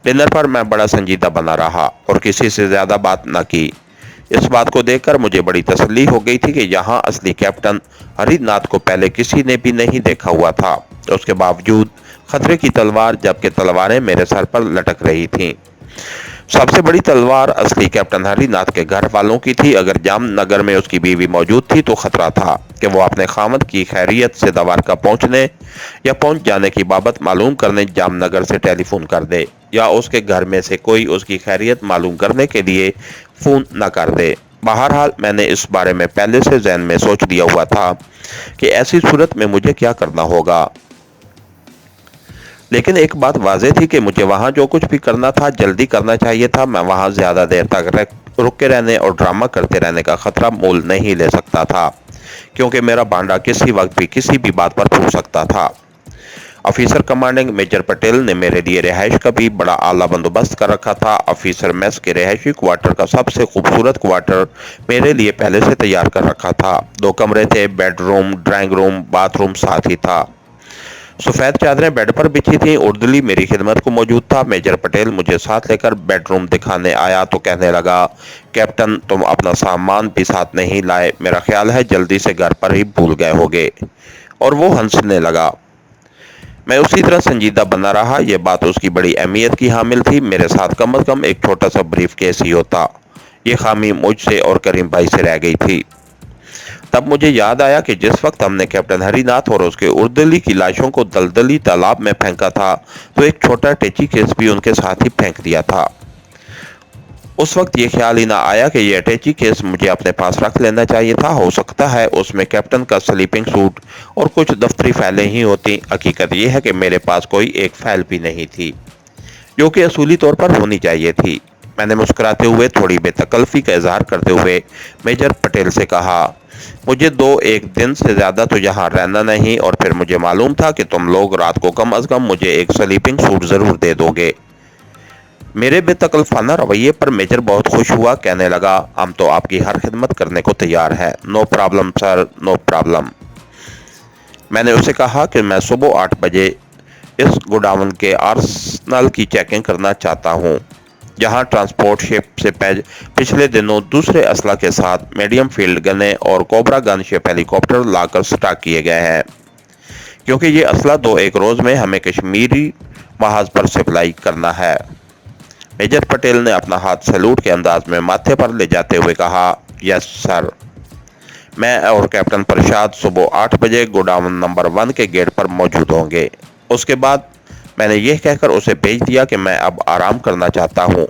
डिनर पर मैं बड़ा संजीदा बना रहा और किसी से ज्यादा बात न की। इस बात को देखकर मुझे बड़ी तसल्ली हो गई थी कि यहाँ असली कैप्टन हरिनाथ को पहले किसी ने भी नहीं देखा हुआ था। उसके बावजूद खतरे की तलवार, जबकि तलवारें मेरे सर पर लटक रही थीं। सबसे बड़ी तलवार असली कैप्टन हरिनाथ के घर वालों की थी। अगर जामनगर में उसकी बीवी मौजूद थी तो खतरा था कि वो अपने खामद की खैरियत से द्वारका पहुंचने या पहुंच जाने की बाबत मालूम करने जामनगर से टेलीफोन कर दे, या उसके घर में से कोई उसकी खैरियत मालूम करने के लिए फोन न कर दे। बहरहाल मैंने इस बारे में पहले से ज़हन में सोच लिया हुआ था कि ऐसी सूरत में मुझे क्या करना होगा। लेकिन एक बात वाज़ेह थी कि मुझे वहाँ जो कुछ भी करना था जल्दी करना चाहिए था। मैं वहाँ ज़्यादा देर तक रुके रहने और ड्रामा करते रहने का खतरा मोल नहीं ले सकता था, क्योंकि मेरा भांडा किसी वक्त भी किसी भी बात पर फूट सकता था। ऑफिसर कमांडिंग मेजर पटेल ने मेरे लिए रिहाइश का भी बड़ा आला बंदोबस्त कर रखा था। ऑफिसर मेस के रिहायशी क्वार्टर का सबसे खूबसूरत क्वार्टर मेरे लिए पहले से तैयार कर रखा था। 2 कमरे थे, बेडरूम, ड्राइंग रूम, बाथरूम साथ ही था। सफ़ेद चादरें बेड पर बिछी थीं। उर्दुली मेरी खिदमत को मौजूद था। मेजर पटेल मुझे साथ लेकर बेडरूम दिखाने आया तो कहने लगा, कैप्टन तुम अपना सामान भी साथ नहीं लाए, मेरा ख्याल है जल्दी से घर पर ही भूल गए होगे। और वो हंसने लगा। मैं उसी तरह संजीदा बना रहा। यह बात उसकी बड़ी अहमियत की हामिल थी। मेरे साथ कम अज़ कम एक छोटा सा ब्रीफ केस ही होता। ये खामी मुझसे और करीम भाई से रह गई थी। तब मुझे याद आया कि जिस वक्त हमने कैप्टन हरिनाथ और उसके उर्दुली की लाशों को दलदली तालाब में फेंका था तो एक छोटा टेची केस भी उनके साथ ही फेंक दिया था। उस वक्त ये ख्याल ही ना आया कि ये अटैची केस मुझे अपने पास रख लेना चाहिए था। हो सकता है उसमें कैप्टन का स्लीपिंग सूट और कुछ दफ्तरी फाइलें ही होती। हकीकत ये है कि मेरे पास कोई एक फाइल भी नहीं थी जो कि असूली तौर पर होनी चाहिए थी। मैंने मुस्कुराते हुए थोड़ी बेतकल्फी का इजहार करते हुए मेजर पटेल से कहा, मुझे 2-1 दिन से ज़्यादा तो यहाँ रहना नहीं, और फिर मुझे मालूम था कि तुम लोग रात को कम अज़ कम मुझे एक स्लीपिंग सूट ज़रूर दे दोगे। मेरे बेतकल्फाना रवैये पर मेजर बहुत खुश हुआ। कहने लगा, हम तो आपकी हर खिदमत करने को तैयार हैं। No problem sir, no problem. मैंने उसे कहा कि मैं सुबह 8 बजे इस गोडाउन के आर्सनल की चेकिंग करना चाहता हूँ, जहां ट्रांसपोर्ट शिप से पिछले दिनों दूसरे असला के साथ मीडियम फील्ड गने और कोबरा गन शिप हेलीकॉप्टर लाकर स्टॉक किए गए हैं, क्योंकि ये असला 2-1 रोज में हमें कश्मीरी महाज पर सप्लाई करना है। मेजर पटेल ने अपना हाथ सैल्यूट के अंदाज में माथे पर ले जाते हुए कहा, यस सर। मैं और कैप्टन प्रसाद सुबह 8 बजे गोडाउन नंबर 1 के गेट पर मौजूद होंगे। उसके बाद मैंने यह कहकर उसे भेज दिया कि मैं अब आराम करना चाहता हूँ।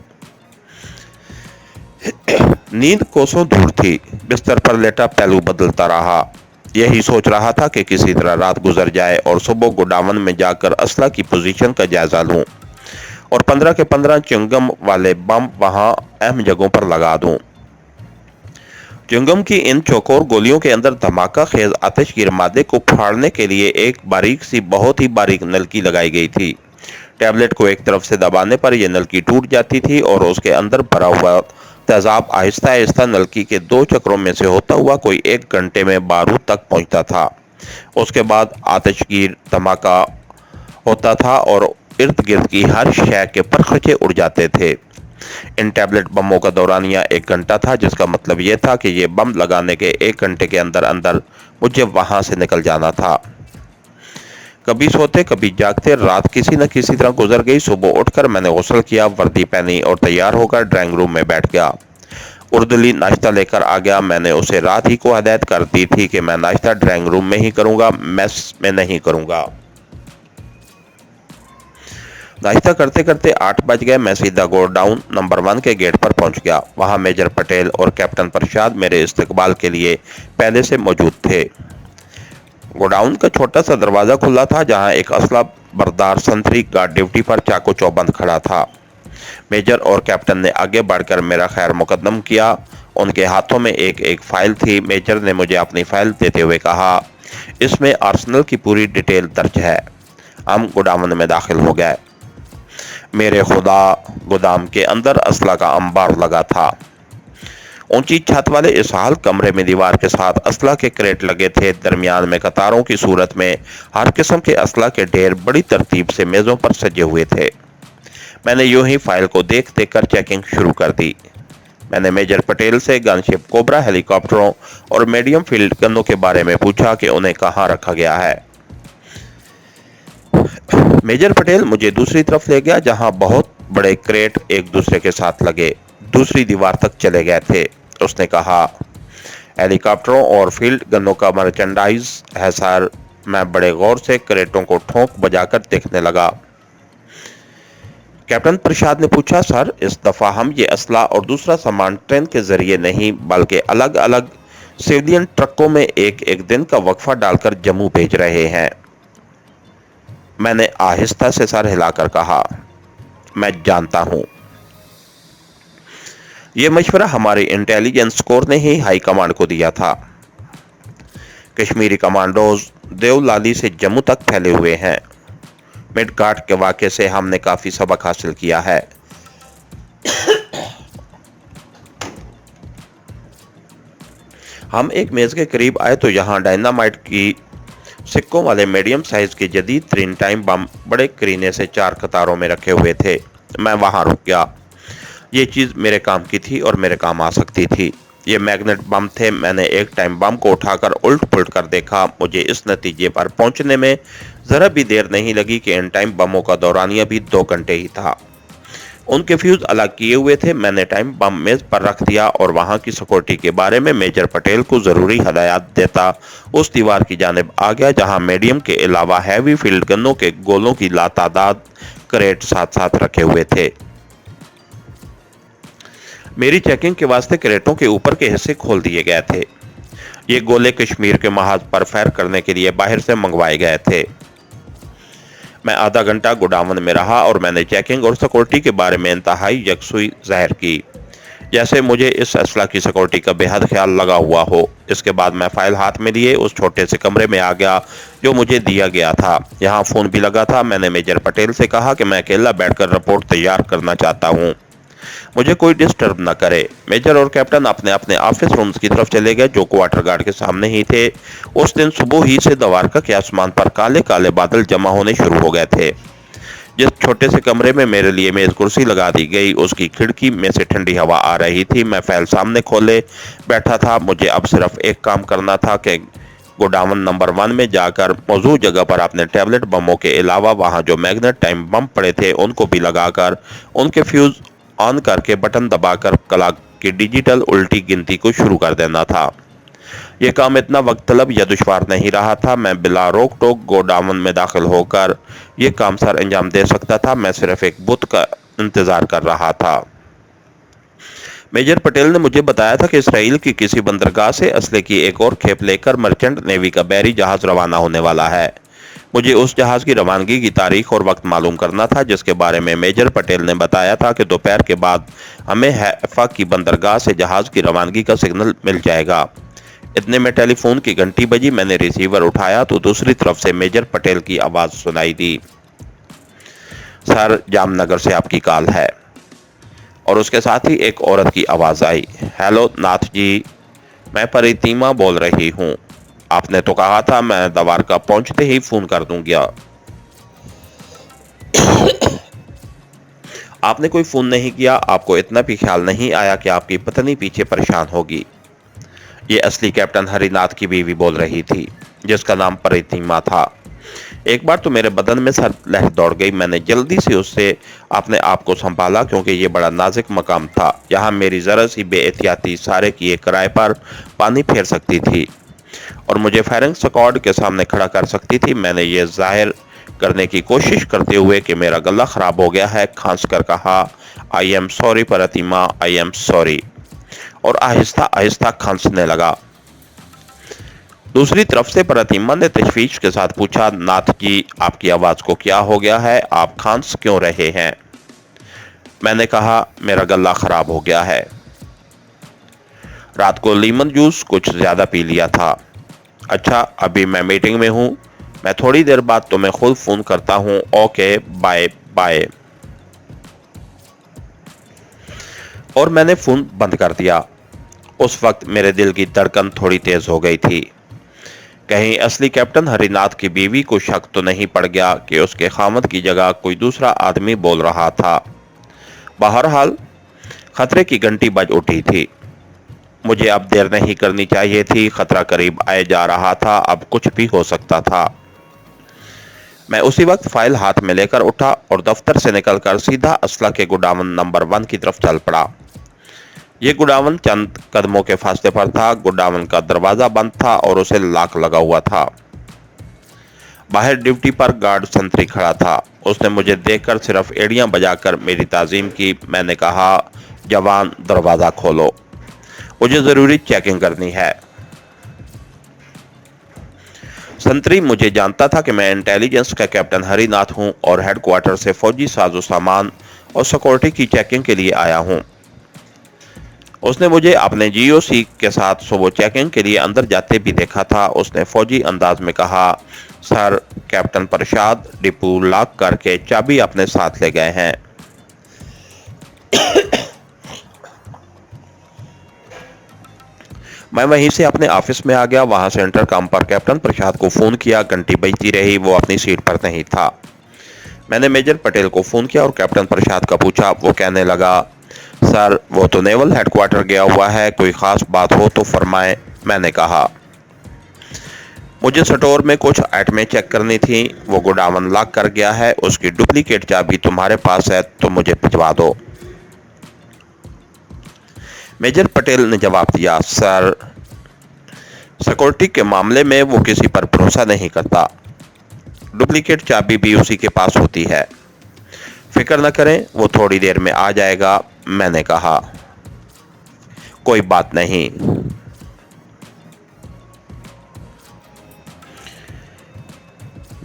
नींद कोसों दूर थी। बिस्तर पर लेटा पहलू बदलता रहा। यही सोच रहा था कि किसी तरह रात गुजर जाए और सुबह गोडाउन में जाकर असला की पोजीशन का जायजा लूं और 15 के 15 च्युइंगम वाले बम वहां अहम जगहों पर लगा दूं। च्युइंगम की इन चौकोर गोलियों के अंदर धमाका खेज आतिशगीर मादे को फाड़ने के लिए एक बारीक सी, बहुत ही बारीक नलकी लगाई गई थी। टैबलेट को एक तरफ से दबाने पर यह नलकी टूट जाती थी और उसके अंदर भरा हुआ तेजाब आहिस्ता आहिस्ता नलकी के 2 चक्रों में से होता हुआ कोई 1 घंटे में बारूद तक पहुंचता था। उसके बाद आतिशगीर धमाका होता था और इर्द गिर्द की हर शय के परखचे उड़ जाते थे। इन टैबलेट बमों का दौरानिया 1 घंटा था, जिसका मतलब यह था कि ये बम लगाने के 1 घंटे के अंदर अंदर मुझे वहां से निकल जाना था। कभी सोते कभी जागते रात किसी न किसी तरह गुजर गई। सुबह उठकर मैंने गुस्ल किया, वर्दी पहनी और तैयार होकर ड्राइंग रूम में बैठ गया। उर्दुली नाश्ता लेकर आ गया। मैंने उसे रात ही को हदायत कर दी थी कि मैं नाश्ता ड्राइंग रूम में ही करूंगा, मेस में नहीं करूंगा। नाश्ता करते करते 8 बज गए। मैं सीधा गोडाउन नंबर 1 के गेट पर पहुंच गया। वहां मेजर पटेल और कैप्टन प्रसाद मेरे इस्तकबाल के लिए पहले से मौजूद थे। गोडाउन का छोटा सा दरवाजा खुला था, जहां एक असला बरदार संतरी गार्ड ड्यूटी पर चाको चौबंद खड़ा था। मेजर और कैप्टन ने आगे बढ़कर मेरा खैर मुकदम किया। उनके हाथों में एक एक फाइल थी। मेजर ने मुझे अपनी फाइल देते हुए कहा, इसमें आर्सनल की पूरी डिटेल दर्ज है। हम गोडाउन में दाखिल हो गए। मेरे खुदा, गोदाम के अंदर असला का अंबार लगा था। ऊंची छत वाले इस हाल कमरे में दीवार के साथ असला के क्रेट लगे थे। दरमियान में कतारों की सूरत में हर किस्म के असला के ढेर बड़ी तरतीब से मेजों पर सजे हुए थे। मैंने यूं ही फाइल को देख देख कर चेकिंग शुरू कर दी। मैंने मेजर पटेल से गनशिप कोबरा हेलीकॉप्टरों और मीडियम फील्ड गनों के बारे में पूछा कि उन्हें कहाँ रखा गया है। मेजर पटेल मुझे दूसरी तरफ ले गया, जहां बहुत बड़े क्रेट एक दूसरे के साथ लगे दूसरी दीवार तक चले गए थे। उसने कहा, हेलीकॉप्टरों और फील्ड गनों का मर्चेंडाइज है सर। मैं बड़े गौर से क्रेटों को ठोंक बजाकर देखने लगा। कैप्टन प्रसाद ने पूछा, सर इस दफा हम ये असला और दूसरा सामान ट्रेन के जरिए नहीं बल्कि अलग अलग सिविलियन ट्रकों में एक एक दिन का वक्फा डालकर जम्मू भेज रहे हैं। मैंने आहिस्ता से सर हिलाकर कहा, मैं जानता हूं। यह मशवरा हमारे इंटेलिजेंस कोर ने ही हाई कमांड को दिया था। कश्मीरी कमांडोज देवलाली से जम्मू तक फैले हुए हैं। मिडघाट के वाक़े से हमने काफ़ी सबक हासिल किया है। हम एक मेज़ के करीब आए तो यहाँ डायनामाइट की सिक्कों वाले मीडियम साइज के जदीद तरीन टाइम बम बड़े करीने से 4 कतारों में रखे हुए थे। मैं वहाँ रुक गया। ये चीज़ मेरे काम की थी और मेरे काम आ सकती थी। ये मैग्नेट बम थे। मैंने एक टाइम बम को उठाकर उल्ट पुलट कर देखा। मुझे इस नतीजे पर पहुंचने में ज़रा भी देर नहीं लगी कि इन टाइम बमों का दौरानिया भी 2 घंटे ही था। उनके फ्यूज अलग किए हुए थे। मैंने टाइम बम मेज पर रख दिया और वहां की सिक्योरिटी के बारे में मेजर पटेल को ज़रूरी हदायत देता उस दीवार की जानिब आ गया, जहां मीडियम के अलावा हैवी फील्ड गनों के गोलों की लातादाद क्रेट साथ साथ रखे हुए थे। मेरी चेकिंग के वास्ते क्रेटों के ऊपर के हिस्से खोल दिए गए थे। ये गोले कश्मीर के महाज पर फायर करने के लिए बाहर से मंगवाए गए थे। मैं आधा घंटा गोडाउन में रहा और मैंने चेकिंग और सिक्योरिटी के बारे में इंतहाई यकसुई जाहिर की, जैसे मुझे इस असला की सिक्योरिटी का बेहद ख्याल लगा हुआ हो। इसके बाद मैं फाइल हाथ में लिए उस छोटे से कमरे में आ गया जो मुझे दिया गया था। यहाँ फ़ोन भी लगा था। मैंने मेजर पटेल से कहा कि मैं अकेला बैठकर रिपोर्ट तैयार करना चाहता हूँ, मुझे कोई डिस्टर्ब न करे। मेजर और कैप्टन अपने अपने ऑफिस रूम्स की तरफ चले गए जो क्वार्टर गार्ड के सामने ही थे। उस दिन सुबह ही से दवारका के आसमान पर काले काले बादल जमा होने शुरू हो गए थे। जिस छोटे से कमरे में मेरे लिए मेज कुर्सी लगा दी गई, उसकी खिड़की में से ठंडी हवा आ रही थी। मैं फाइल सामने खोले बैठा था। मुझे अब सिर्फ एक काम करना था कि गोडाउन नंबर 1 में जाकर मौजूद जगह पर अपने टैबलेट बमों के अलावा वहां जो मैग्नेट टाइम बम पड़े थे उनको भी लगाकर उनके फ्यूज ऑन करके बटन दबाकर क्लॉक की डिजिटल उल्टी गिनती को शुरू कर देना था। यह काम इतना वक्त तलब या दुश्वार नहीं रहा था। मैं बिला रोक टोक गोडाउन में दाखिल होकर यह काम सर अंजाम दे सकता था। मैं सिर्फ एक बुत का इंतजार कर रहा था। मेजर पटेल ने मुझे बताया था कि इसराइल की किसी बंदरगाह से असले की एक और खेप लेकर मर्चेंट नेवी का बहरी जहाज रवाना होने वाला है। मुझे उस जहाज की रवानगी की तारीख और वक्त मालूम करना था, जिसके बारे में मेजर पटेल ने बताया था कि दोपहर के बाद हमें हैफा की बंदरगाह से जहाज की रवानगी का सिग्नल मिल जाएगा। इतने में टेलीफोन की घंटी बजी। मैंने रिसीवर उठाया तो दूसरी तरफ से मेजर पटेल की आवाज सुनाई दी। सर, जामनगर से आपकी कॉल है। और उसके साथ ही एक औरत की आवाज आई। हेलो नाथ जी, मैं परितिमा बोल रही हूँ। आपने तो कहा था मैं दवारका पहुंचते ही फोन कर दूंगा। आपने कोई फोन नहीं किया। आपको इतना भी ख्याल नहीं आया कि आपकी पत्नी पीछे परेशान होगी। ये असली कैप्टन हरिनाथ की बीवी बोल रही थी, जिसका नाम परितिमा था। एक बार तो मेरे बदन में सर लहर दौड़ गई। मैंने जल्दी से उससे अपने आप को संभाला, क्योंकि ये बड़ा नाजुक मकाम था। यहाँ मेरी जरा सी बेएहतियाती सारे किए किराए पर पानी फेर सकती थी और मुझे फायरिंग स्क्वाड के सामने खड़ा कर सकती थी। मैंने ये जाहिर करने की कोशिश करते हुए कि मेरा गला खराब हो गया है, खांस कर कहा, आई एम सॉरी परितिमा, आई एम सॉरी, और आहिस्ता आहिस्ता खांसने लगा। दूसरी तरफ से प्रतिमा ने तशवीश के साथ पूछा, नाथ जी, आपकी आवाज को क्या हो गया है? आप खांस क्यों रहे हैं? मैंने कहा, मेरा गला खराब हो गया है। रात को लीमन जूस कुछ ज्यादा पी लिया था। अच्छा, अभी मैं मीटिंग में हूँ, मैं थोड़ी देर बाद तुम्हें खुद फोन करता हूँ। Okay, bye bye. और मैंने फोन बंद कर दिया। उस वक्त मेरे दिल की धड़कन थोड़ी तेज हो गई थी। कहीं असली कैप्टन हरिनाथ की बीवी को शक तो नहीं पड़ गया कि उसके खामद की जगह कोई दूसरा आदमी बोल रहा था। बहरहाल खतरे की घंटी बज उठी थी। मुझे अब देर नहीं करनी चाहिए थी। खतरा करीब आए जा रहा था। अब कुछ भी हो सकता था। मैं उसी वक्त फाइल हाथ में लेकर उठा और दफ्तर से निकलकर सीधा असला के गोडाउन नंबर 1 की तरफ चल पड़ा। ये गोडाउन चंद कदमों के फासले पर था। गोडाउन का दरवाजा बंद था और उसे लॉक लगा हुआ था। बाहर ड्यूटी पर गार्ड संतरी खड़ा था। उसने मुझे देखकर सिर्फ एड़ियां बजाकर मेरी ताजीम की। मैंने कहा, जवान, दरवाजा खोलो, मुझे जरूरी चेकिंग करनी है। संतरी मुझे जानता था कि मैं इंटेलिजेंस का कैप्टन हरिनाथ हूं और हेडक्वार्टर से फौजी साजो सामान और सिक्योरिटी की चेकिंग के लिए आया हूं। उसने मुझे अपने जीओसी के साथ सुबह चेकिंग के लिए अंदर जाते भी देखा था। उसने फौजी अंदाज में कहा, सर, कैप्टन प्रसाद डिपो लॉक करके चाबी अपने साथ ले गए हैं। मैं वहीं से अपने ऑफिस में आ गया। वहां से इंटरकॉम पर कैप्टन प्रसाद को फोन किया। घंटी बजती रही। वो अपनी सीट पर नहीं था। मैंने मेजर पटेल को फोन किया और कैप्टन प्रसाद का पूछा। वो कहने लगा, सर, वो तो नेवल हेडक्वार्टर गया हुआ है, कोई खास बात हो तो फरमाएं। मैंने कहा, मुझे स्टोर में कुछ आइटमें चेक करनी थी। वो गोडाउन लॉक कर गया है। उसकी डुप्लीकेट चाबी तुम्हारे पास है तो मुझे भिजवा दो। मेजर पटेल ने जवाब दिया, सर, सिक्योरिटी के मामले में वो किसी पर भरोसा नहीं करता। डुप्लीकेट चाबी भी उसी के पास होती है। फिक्र न करें, वो थोड़ी देर में आ जाएगा। मैंने कहा, कोई बात नहीं।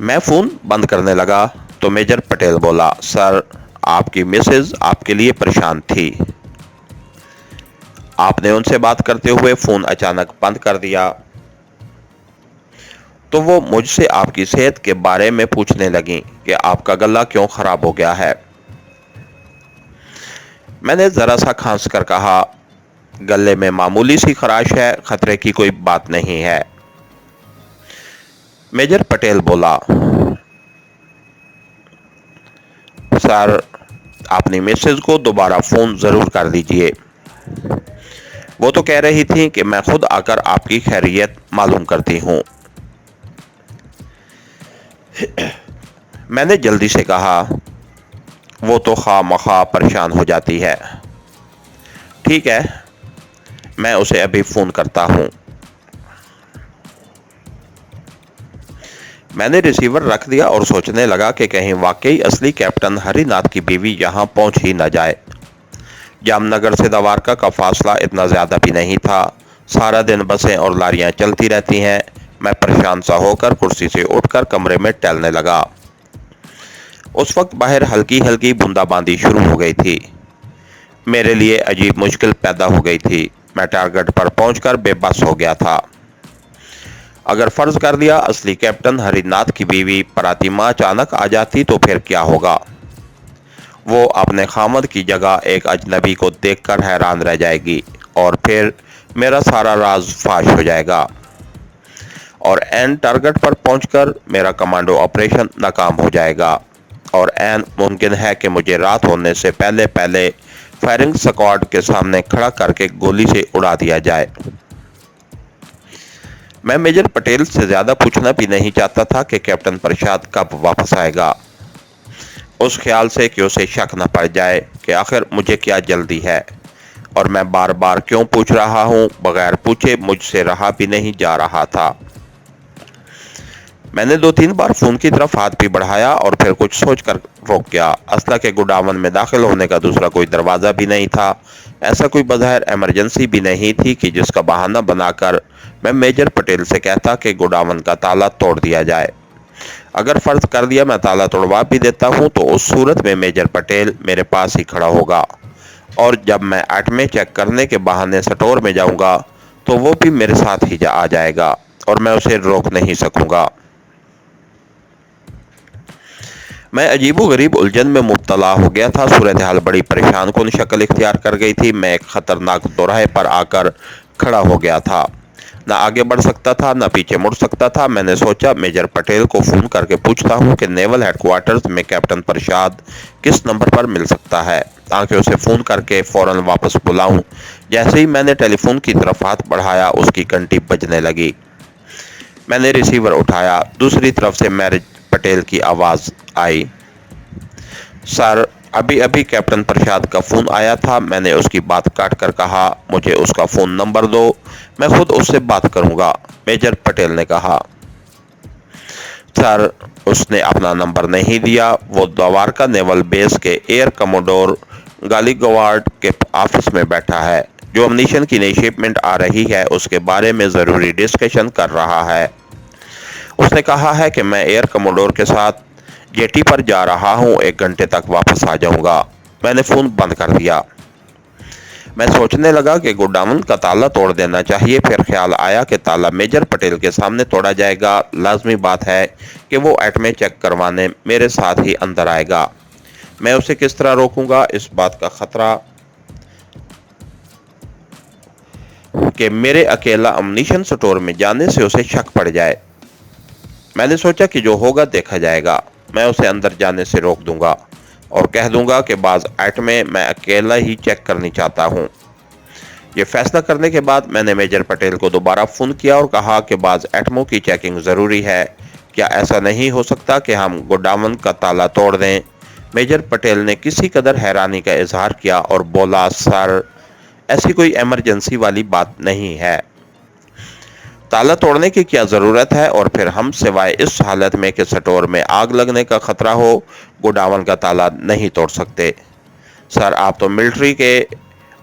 मैं फोन बंद करने लगा तो मेजर पटेल बोला, सर आपकी मिसेज आपके लिए परेशान थी। आपने उनसे बात करते हुए फोन अचानक बंद कर दिया तो वो मुझसे आपकी सेहत के बारे में पूछने लगी कि आपका गला क्यों खराब हो गया है। मैंने जरा सा खांस कर कहा, गले में मामूली सी खराश है, खतरे की कोई बात नहीं है। मेजर पटेल बोला, सर अपनी मिसेज को दोबारा फोन जरूर कर दीजिए। वो तो कह रही थी कि मैं खुद आकर आपकी खैरियत मालूम करती हूँ। मैंने जल्दी से कहा, वो तो खामखा परेशान हो जाती है। ठीक है, मैं उसे अभी फोन करता हूँ। मैंने रिसीवर रख दिया और सोचने लगा कि कहीं वाकई असली कैप्टन हरिनाथ की बीवी यहाँ पहुंच ही न जाए। जामनगर से द्वारका का फासला इतना ज्यादा भी नहीं था। सारा दिन बसें और लारियां चलती रहती हैं। मैं परेशान सा होकर कुर्सी से उठकर कमरे में टहलने लगा। उस वक्त बाहर हल्की हल्की बूंदाबांदी शुरू हो गई थी। मेरे लिए अजीब मुश्किल पैदा हो गई थी। मैं टारगेट पर पहुंचकर बेबस हो गया था। अगर फर्ज कर दिया असली कैप्टन हरिनाथ की बीवी प्रातिमा अचानक आ जाती तो फिर क्या होगा। वो अपने खामद की जगह एक अजनबी को देखकर हैरान रह जाएगी और फिर मेरा सारा राज फाश हो जाएगा और एन टारगेट पर पहुंचकर मेरा कमांडो ऑपरेशन नाकाम हो जाएगा और एन मुमकिन है कि मुझे रात होने से पहले पहले फायरिंग स्क्वाड के सामने खड़ा करके गोली से उड़ा दिया जाए। मैं मेजर पटेल से ज्यादा पूछना भी नहीं चाहता था कि कैप्टन प्रसाद कब वापस आएगा, उस ख्याल से कि उसे शक न पड़ जाए कि आखिर मुझे क्या जल्दी है और मैं बार बार क्यों पूछ रहा हूं। बगैर पूछे मुझसे रहा भी नहीं जा रहा था। मैंने 2-3 बार फोन की तरफ हाथ भी बढ़ाया और फिर कुछ सोचकर रोक गया। असला के गोडाउन में दाखिल होने का दूसरा कोई दरवाजा भी नहीं था। ऐसा कोई बज़ाहिर इमरजेंसी भी नहीं थी कि जिसका बहाना बनाकर मैं मेजर पटेल से कहता कि गोडाउन का ताला तोड़ दिया जाए। अगर फर्ज कर दिया मैं ताला तोड़वा भी देता हूं तो उस सूरत में मेजर पटेल मेरे पास ही खड़ा होगा और जब मैं आइटमें चेक करने के बहाने स्टोर में जाऊंगा तो वो भी मेरे साथ ही आ जाएगा और मैं उसे रोक नहीं सकूंगा। मैं अजीबोगरीब उलझन में मुब्तला हो गया था। सूरत हाल बड़ी परेशान कुन शक्ल इख्तियार कर गई थी। मैं एक खतरनाक दोराहे पर आकर खड़ा हो गया था। न आगे बढ़ सकता था न पीछे मुड़ सकता था। मैंने सोचा मेजर पटेल को फ़ोन करके पूछता हूँ कि नेवल हेडक्वार्टर्स में कैप्टन प्रसाद किस नंबर पर मिल सकता है ताकि उसे फ़ोन करके फ़ौरन वापस बुलाऊं। जैसे ही मैंने टेलीफोन की तरफ हाथ बढ़ाया उसकी घंटी बजने लगी। मैंने रिसीवर उठाया। दूसरी तरफ से मेजर पटेल की आवाज़ आई, सर अभी अभी कैप्टन प्रसाद का फ़ोन आया था। मैंने उसकी बात काट कर कहा, मुझे उसका फ़ोन नंबर दो, मैं खुद उससे बात करूंगा। मेजर पटेल ने कहा, सर उसने अपना नंबर नहीं दिया। वो द्वारका नेवल बेस के एयर कमोडोर गालीगवार्ड के ऑफिस में बैठा है। जो अम्नीशन की नई शिपमेंट आ रही है उसके बारे में ज़रूरी डिस्कशन कर रहा है। उसने कहा है कि मैं एयर कमोडोर के साथ जेटी पर जा रहा हूँ, 1 घंटे तक वापस आ जाऊंगा। मैंने फ़ोन बंद कर दिया। मैं सोचने लगा कि गोडाउन का ताला तोड़ देना चाहिए। फिर ख्याल आया कि ताला मेजर पटेल के सामने तोड़ा जाएगा। लाजमी बात है कि वो आइटमें चेक करवाने मेरे साथ ही अंदर आएगा। मैं उसे किस तरह रोकूंगा, इस बात का खतरा कि मेरे अकेला अम्नीशन स्टोर में जाने से उसे शक पड़ जाए। मैंने सोचा कि जो होगा देखा जाएगा। मैं उसे अंदर जाने से रोक दूंगा और कह दूंगा कि बाज़ आइटमें मैं अकेला ही चेक करनी चाहता हूं। ये फैसला करने के बाद मैंने मेजर पटेल को दोबारा फ़ोन किया और कहा कि बाज़ आइटमों की चेकिंग ज़रूरी है। क्या ऐसा नहीं हो सकता कि हम गोडाउन का ताला तोड़ दें? मेजर पटेल ने किसी कदर हैरानी का इजहार किया और बोला, सर ऐसी कोई इमरजेंसी वाली बात नहीं है। ताला तोड़ने की क्या ज़रूरत है और फिर हम सिवाय इस हालत में कि स्टोर में आग लगने का खतरा हो गोडाउन का ताला नहीं तोड़ सकते। सर आप तो मिलिट्री के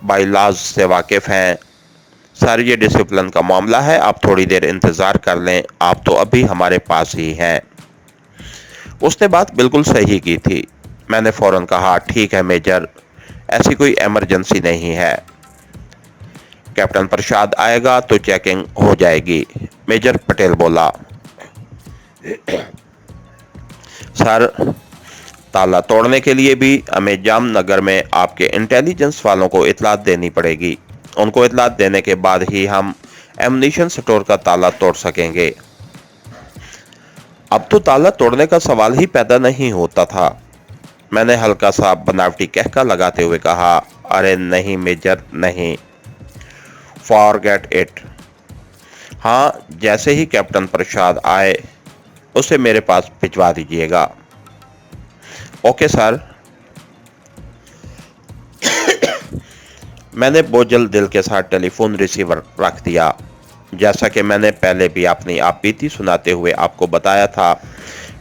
बाइलाज से वाकिफ़ हैं। सर ये डिसिप्लिन का मामला है, आप थोड़ी देर इंतज़ार कर लें, आप तो अभी हमारे पास ही हैं। उसने बात बिल्कुल सही की थी। मैंने फौरन कहा, ठीक है मेजर, ऐसी कोई इमरजेंसी नहीं है। कैप्टन प्रसाद आएगा तो चेकिंग हो जाएगी। मेजर पटेल बोला। सर, ताला तोड़ने के लिए भी हमें जामनगर में आपके इंटेलिजेंस वालों को इतलात देनी पड़ेगी। उनको इतलात देने के बाद ही हम एमुनिशन स्टोर का ताला तोड़ सकेंगे। अब तो ताला तोड़ने का सवाल ही पैदा नहीं होता था। मैंने हल्का सा बनावटी कहका लगाते हुए कहा, अरे नहीं मेजर, नहीं, फॉरगेट इट। हाँ, जैसे ही कैप्टन प्रसाद आए उसे मेरे पास भिजवा दीजिएगा। Okay sir. मैंने बोझल दिल के साथ टेलीफोन रिसीवर रख दिया। जैसा कि मैंने पहले भी अपनी आप बीती सुनाते हुए आपको बताया था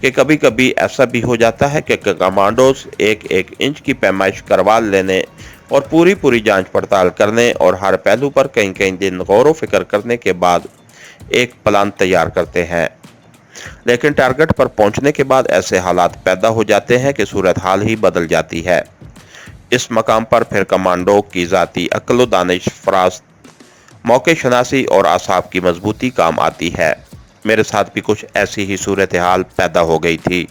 कि कभी कभी ऐसा भी हो जाता है कि कमांडोज एक एक इंच की पैमाइश करवा लेने और पूरी जांच पड़ताल करने और हर पहलू पर कई कई दिन गौर व फिक्र करने के बाद एक प्लान तैयार करते हैं। लेकिन टारगेट पर पहुंचने के बाद ऐसे हालात पैदा हो जाते हैं कि सूरत हाल ही बदल जाती है। इस मकाम पर फिर कमांडो की जाती अक्ल दानिश, फरास्त, मौके शनासी और आसाब की मजबूती काम आती है। मेरे साथ भी कुछ ऐसी ही सूरत हाल पैदा हो गई थी।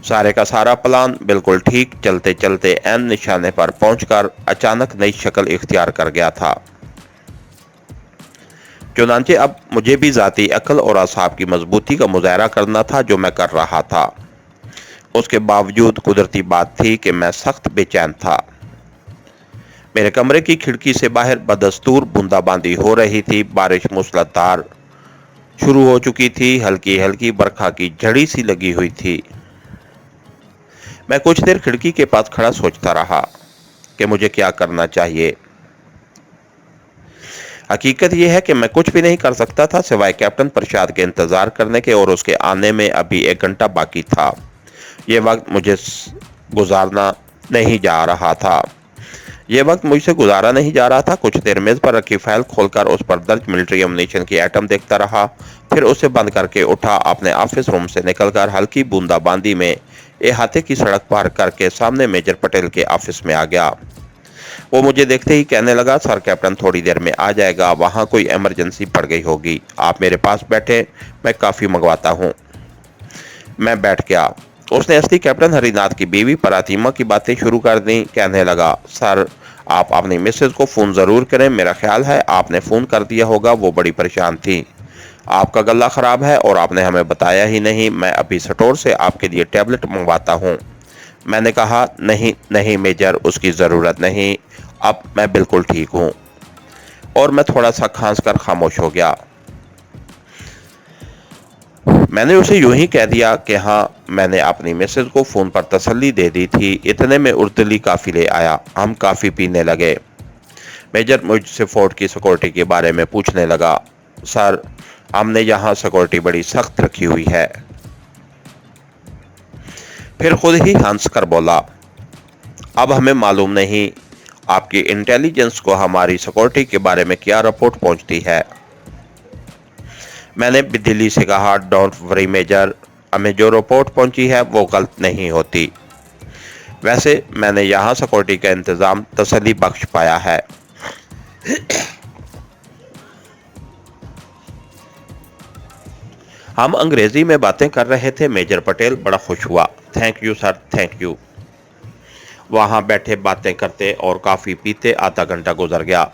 सारे का सारा प्लान बिल्कुल ठीक चलते चलते ऐन निशाने पर पहुंचकर अचानक नई शक्ल इख्तियार कर गया था। चुनांचे अब मुझे भी जाती अक्ल और आसाब की मजबूती का मुजाहरा करना था, जो मैं कर रहा था। उसके बावजूद कुदरती बात थी कि मैं सख्त बेचैन था। मेरे कमरे की खिड़की से बाहर बदस्तूर बूंदाबांदी हो रही थी। बारिश मूसलाधार शुरू हो चुकी थी। हल्की हल्की बरखा की झड़ी सी लगी हुई थी। मैं कुछ देर खिड़की के पास खड़ा सोचता रहा कि मुझे क्या करना चाहिए। हकीकत यह है कि मैं कुछ भी नहीं कर सकता था सिवाय कैप्टन प्रसाद के इंतजार करने के, और उसके आने में अभी 1 घंटा बाकी था। ये वक्त मुझे गुजारना नहीं जा रहा था। ये वक्त मुझसे गुजारा नहीं जा रहा था। कुछ देर मेज पर रखी फाइल खोलकर उस पर दर्ज मिलिट्री एमुनिशन की आइटम देखता रहा, फिर उसे बंद करके उठा, अपने ऑफिस रूम से निकलकर हल्की बूंदाबांदी में अहाते की सड़क पार करके सामने मेजर पटेल के ऑफिस में आ गया। वो मुझे देखते ही कहने लगा, सर कैप्टन थोड़ी देर में आ जाएगा, वहाँ कोई इमरजेंसी पड़ गई होगी, आप मेरे पास बैठे, मैं काफ़ी मंगवाता हूँ। मैं बैठ गया। उसने असली कैप्टन हरिनाथ की बीवी परातीमा की बातें शुरू कर दी। कहने लगा, सर आप अपनी मिसेज को फ़ोन ज़रूर करें, मेरा ख्याल है आपने फ़ोन कर दिया होगा, वो बड़ी परेशान थी। आपका गला ख़राब है और आपने हमें बताया ही नहीं। मैं अभी स्टोर से आपके लिए टैबलेट मंगवाता हूँ। मैंने कहा, नहीं नहीं मेजर, उसकी ज़रूरत नहीं, अब मैं बिल्कुल ठीक हूँ। और मैं थोड़ा सा खांस कर खामोश हो गया। मैंने उसे यूं ही कह दिया कि हाँ, मैंने अपनी मिसेज को फ़ोन पर तसल्ली दे दी थी। इतने में उर्दली काफ़िले आया। हम काफ़ी पीने लगे। मेजर मुझसे फोर्ट की सिक्योरिटी के बारे में पूछने लगा। सर, हमने यहाँ सिक्योरिटी बड़ी सख्त रखी हुई है। फिर खुद ही हंस कर बोला, अब हमें मालूम नहीं आपकी इंटेलिजेंस को हमारी सिक्योरिटी के बारे में क्या रिपोर्ट पहुंचती है। मैंने दिल्ली से कहा, डोंट वरी मेजर, हमें जो रिपोर्ट पहुंची है वो गलत नहीं होती। वैसे मैंने यहाँ सिक्योरिटी का इंतज़ाम तसल्ली बख्श पाया है। हम अंग्रेजी में बातें कर रहे थे। मेजर पटेल बड़ा खुश हुआ। Thank you sir, thank you. वहाँ बैठे बातें करते और काफ़ी पीते आधा घंटा गुजर गया।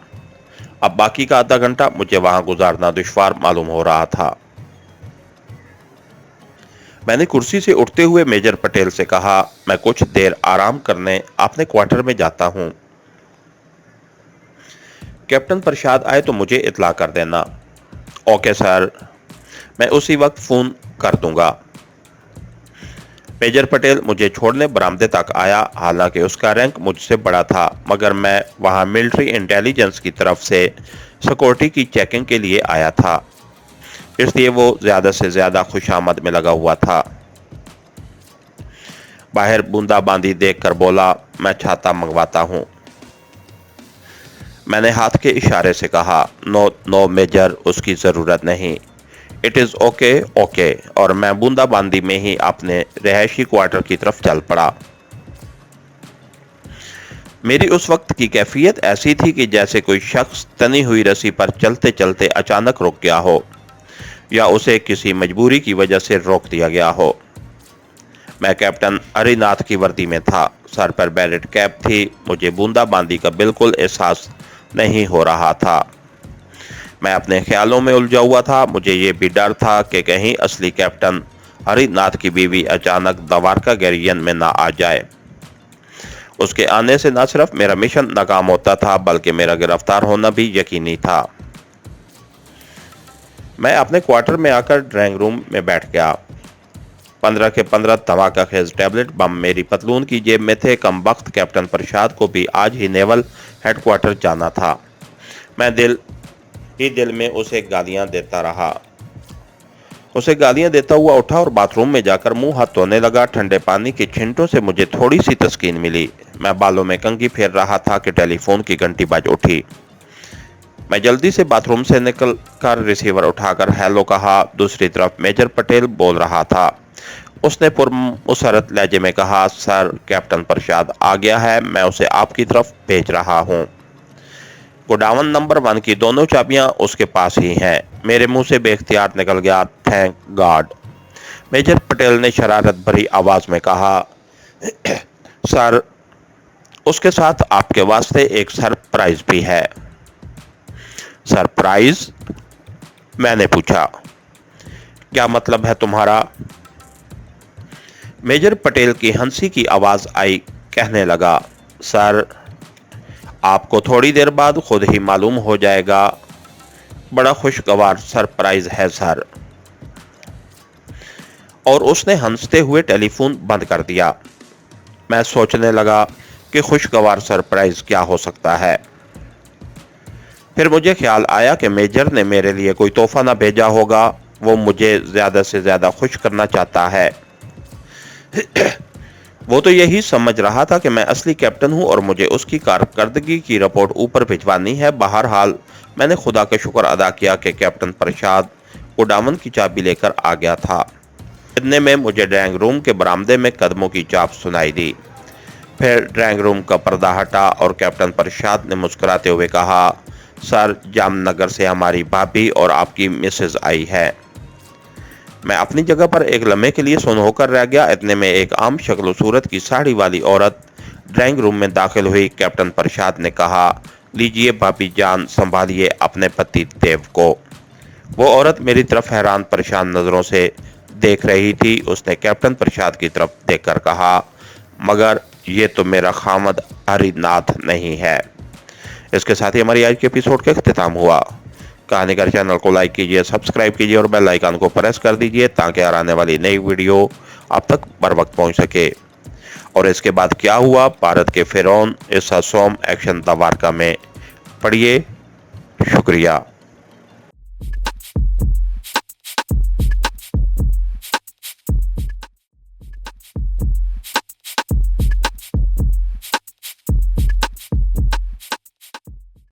अब बाकी का आधा घंटा मुझे वहाँ गुजारना दुश्वार मालूम हो रहा था। मैंने कुर्सी से उठते हुए मेजर पटेल से कहा, मैं कुछ देर आराम करने अपने क्वार्टर में जाता हूँ। कैप्टन प्रसाद आए तो मुझे इतला कर देना। ओके सर, मैं उसी वक्त फ़ोन कर दूंगा। मेजर पटेल मुझे छोड़ने बरामदे तक आया। हालांकि उसका रैंक मुझसे बड़ा था, मगर मैं वहां मिलिट्री इंटेलिजेंस की तरफ से सिक्योरिटी की चेकिंग के लिए आया था, इसलिए वो ज़्यादा से ज़्यादा खुशामद में लगा हुआ था। बाहर बूंदाबांदी देखकर बोला, मैं छाता मंगवाता हूँ। میں نے ہاتھ کے اشارے سے کہا، نو نو میجر، اس کی ضرورت نہیں، اٹ از اوکے اوکے، اور میں بوندا باندی میں ہی اپنے رہائشی کوارٹر کی طرف چل پڑا۔ میری اس وقت کی کیفیت ایسی تھی کہ جیسے کوئی شخص تنی ہوئی رسی پر چلتے چلتے اچانک رک گیا ہو، یا اسے کسی مجبوری کی وجہ سے روک دیا گیا ہو۔ میں کیپٹن ہری ناتھ کی وردی میں تھا، سر پر بیلٹ کیپ تھی، مجھے بوندا باندی کا بالکل احساس نہیں ہو رہا تھا۔ میں اپنے خیالوں میں الجھا ہوا تھا، مجھے یہ بھی ڈر تھا کہ کہیں اصلی کیپٹن ہری ناتھ کی بیوی اچانک دوارکا گیریئن میں نہ آ جائے۔ اس کے آنے سے نہ صرف میرا مشن ناکام ہوتا تھا بلکہ میرا گرفتار ہونا بھی یقینی تھا۔ میں اپنے کوارٹر میں آ کر ڈرائنگ روم میں بیٹھ گیا۔ 15 کے 15 دھماکہ خیز ٹیبلٹ بم میری پتلون کی جیب میں تھے۔ کم وقت کیپٹن پرشاد کو بھی آج ہی نیول ہیڈ کوارٹر جانا تھا۔ میں دل میں اسے گالیاں دیتا رہا۔ اسے گالیاں دیتا ہوا اٹھا اور باتھ روم میں جا کر منہ ہاتھ دھونے لگا۔ ٹھنڈے پانی کے چھنٹوں سے مجھے تھوڑی سی تسکین ملی۔ میں بالوں میں کنگھی پھیر رہا تھا کہ ٹیلی فون کی گھنٹی بج اٹھی۔ میں جلدی سے باتھ روم سے نکل کر ریسیور اٹھا کر ہیلو کہا۔ دوسری طرف میجر پٹیل بول رہا تھا۔ اس نے پرمسرت لہجے میں کہا، سر، کیپٹن پرشاد آ گیا ہے، میں اسے آپ کی طرف بھیج رہا ہوں۔ گوڈاون نمبر 1 کی دونوں چابیاں اس کے پاس ہی ہیں۔ میرے منہ سے بے اختیار نکل گیا، تھینک گاڈ۔ میجر پٹیل نے شرارت بھری آواز میں کہا، سر، اس کے ساتھ آپ کے واسطے ایک سرپرائز بھی ہے۔ سرپرائز؟ میں نے پوچھا، کیا مطلب ہے تمہارا؟ میجر پٹیل کی ہنسی کی آواز آئی، کہنے لگا، سر، آپ کو تھوڑی دیر بعد خود ہی معلوم ہو جائے گا۔ بڑا خوشگوار سرپرائز ہے سر۔ اور اس نے ہنستے ہوئے ٹیلی فون بند کر دیا۔ میں سوچنے لگا کہ خوشگوار سرپرائز کیا ہو سکتا ہے۔ پھر مجھے خیال آیا کہ میجر نے میرے لیے کوئی تحفہ نہ بھیجا ہوگا، وہ مجھے زیادہ سے زیادہ خوش کرنا چاہتا ہے۔ وہ تو یہی سمجھ رہا تھا کہ میں اصلی کیپٹن ہوں اور مجھے اس کی کارکردگی کی رپورٹ اوپر بھجوانی ہے۔ بہرحال میں نے خدا کا شکر ادا کیا کہ کیپٹن پرشاد گوڈاون کی چابی لے کر آ گیا تھا۔ اتنے میں مجھے ڈرائنگ روم کے برآمدے میں قدموں کی چاپ سنائی دی۔ پھر ڈرائنگ روم کا پردہ ہٹا اور کیپٹن پرشاد نے مسکراتے ہوئے کہا، سر، جام نگر سے ہماری بھابھی اور آپ کی مسز آئی ہے۔ میں اپنی جگہ پر ایک لمحے کے لیے سن ہو کر رہ گیا۔ اتنے میں ایک عام شکل و صورت کی ساڑی والی عورت ڈرائنگ روم میں داخل ہوئی۔ کیپٹن پرشاد نے کہا، لیجئے بھابھی جان، سنبھالیے اپنے پتی دیو کو۔ وہ عورت میری طرف حیران پریشان نظروں سے دیکھ رہی تھی۔ اس نے کیپٹن پرشاد کی طرف دیکھ کر کہا، مگر یہ تو میرا خامد ہری ناتھ نہیں ہے۔ اس کے ساتھ ہی ہماری آج کے ایپیسوڈ کا اختتام ہوا۔ کہانی کا چینل کو لائک کیجئے، سبسکرائب کیجئے اور بیل آئیکن کو پریس کر دیجئے تاکہ آنے والی نئی ویڈیو آپ تک بر وقت پہنچ سکے۔ اور اس کے بعد کیا ہوا بھارت کے فرعون عیسیٰ سوم ایکشن دوارکا میں، پڑھیے۔ شکریہ۔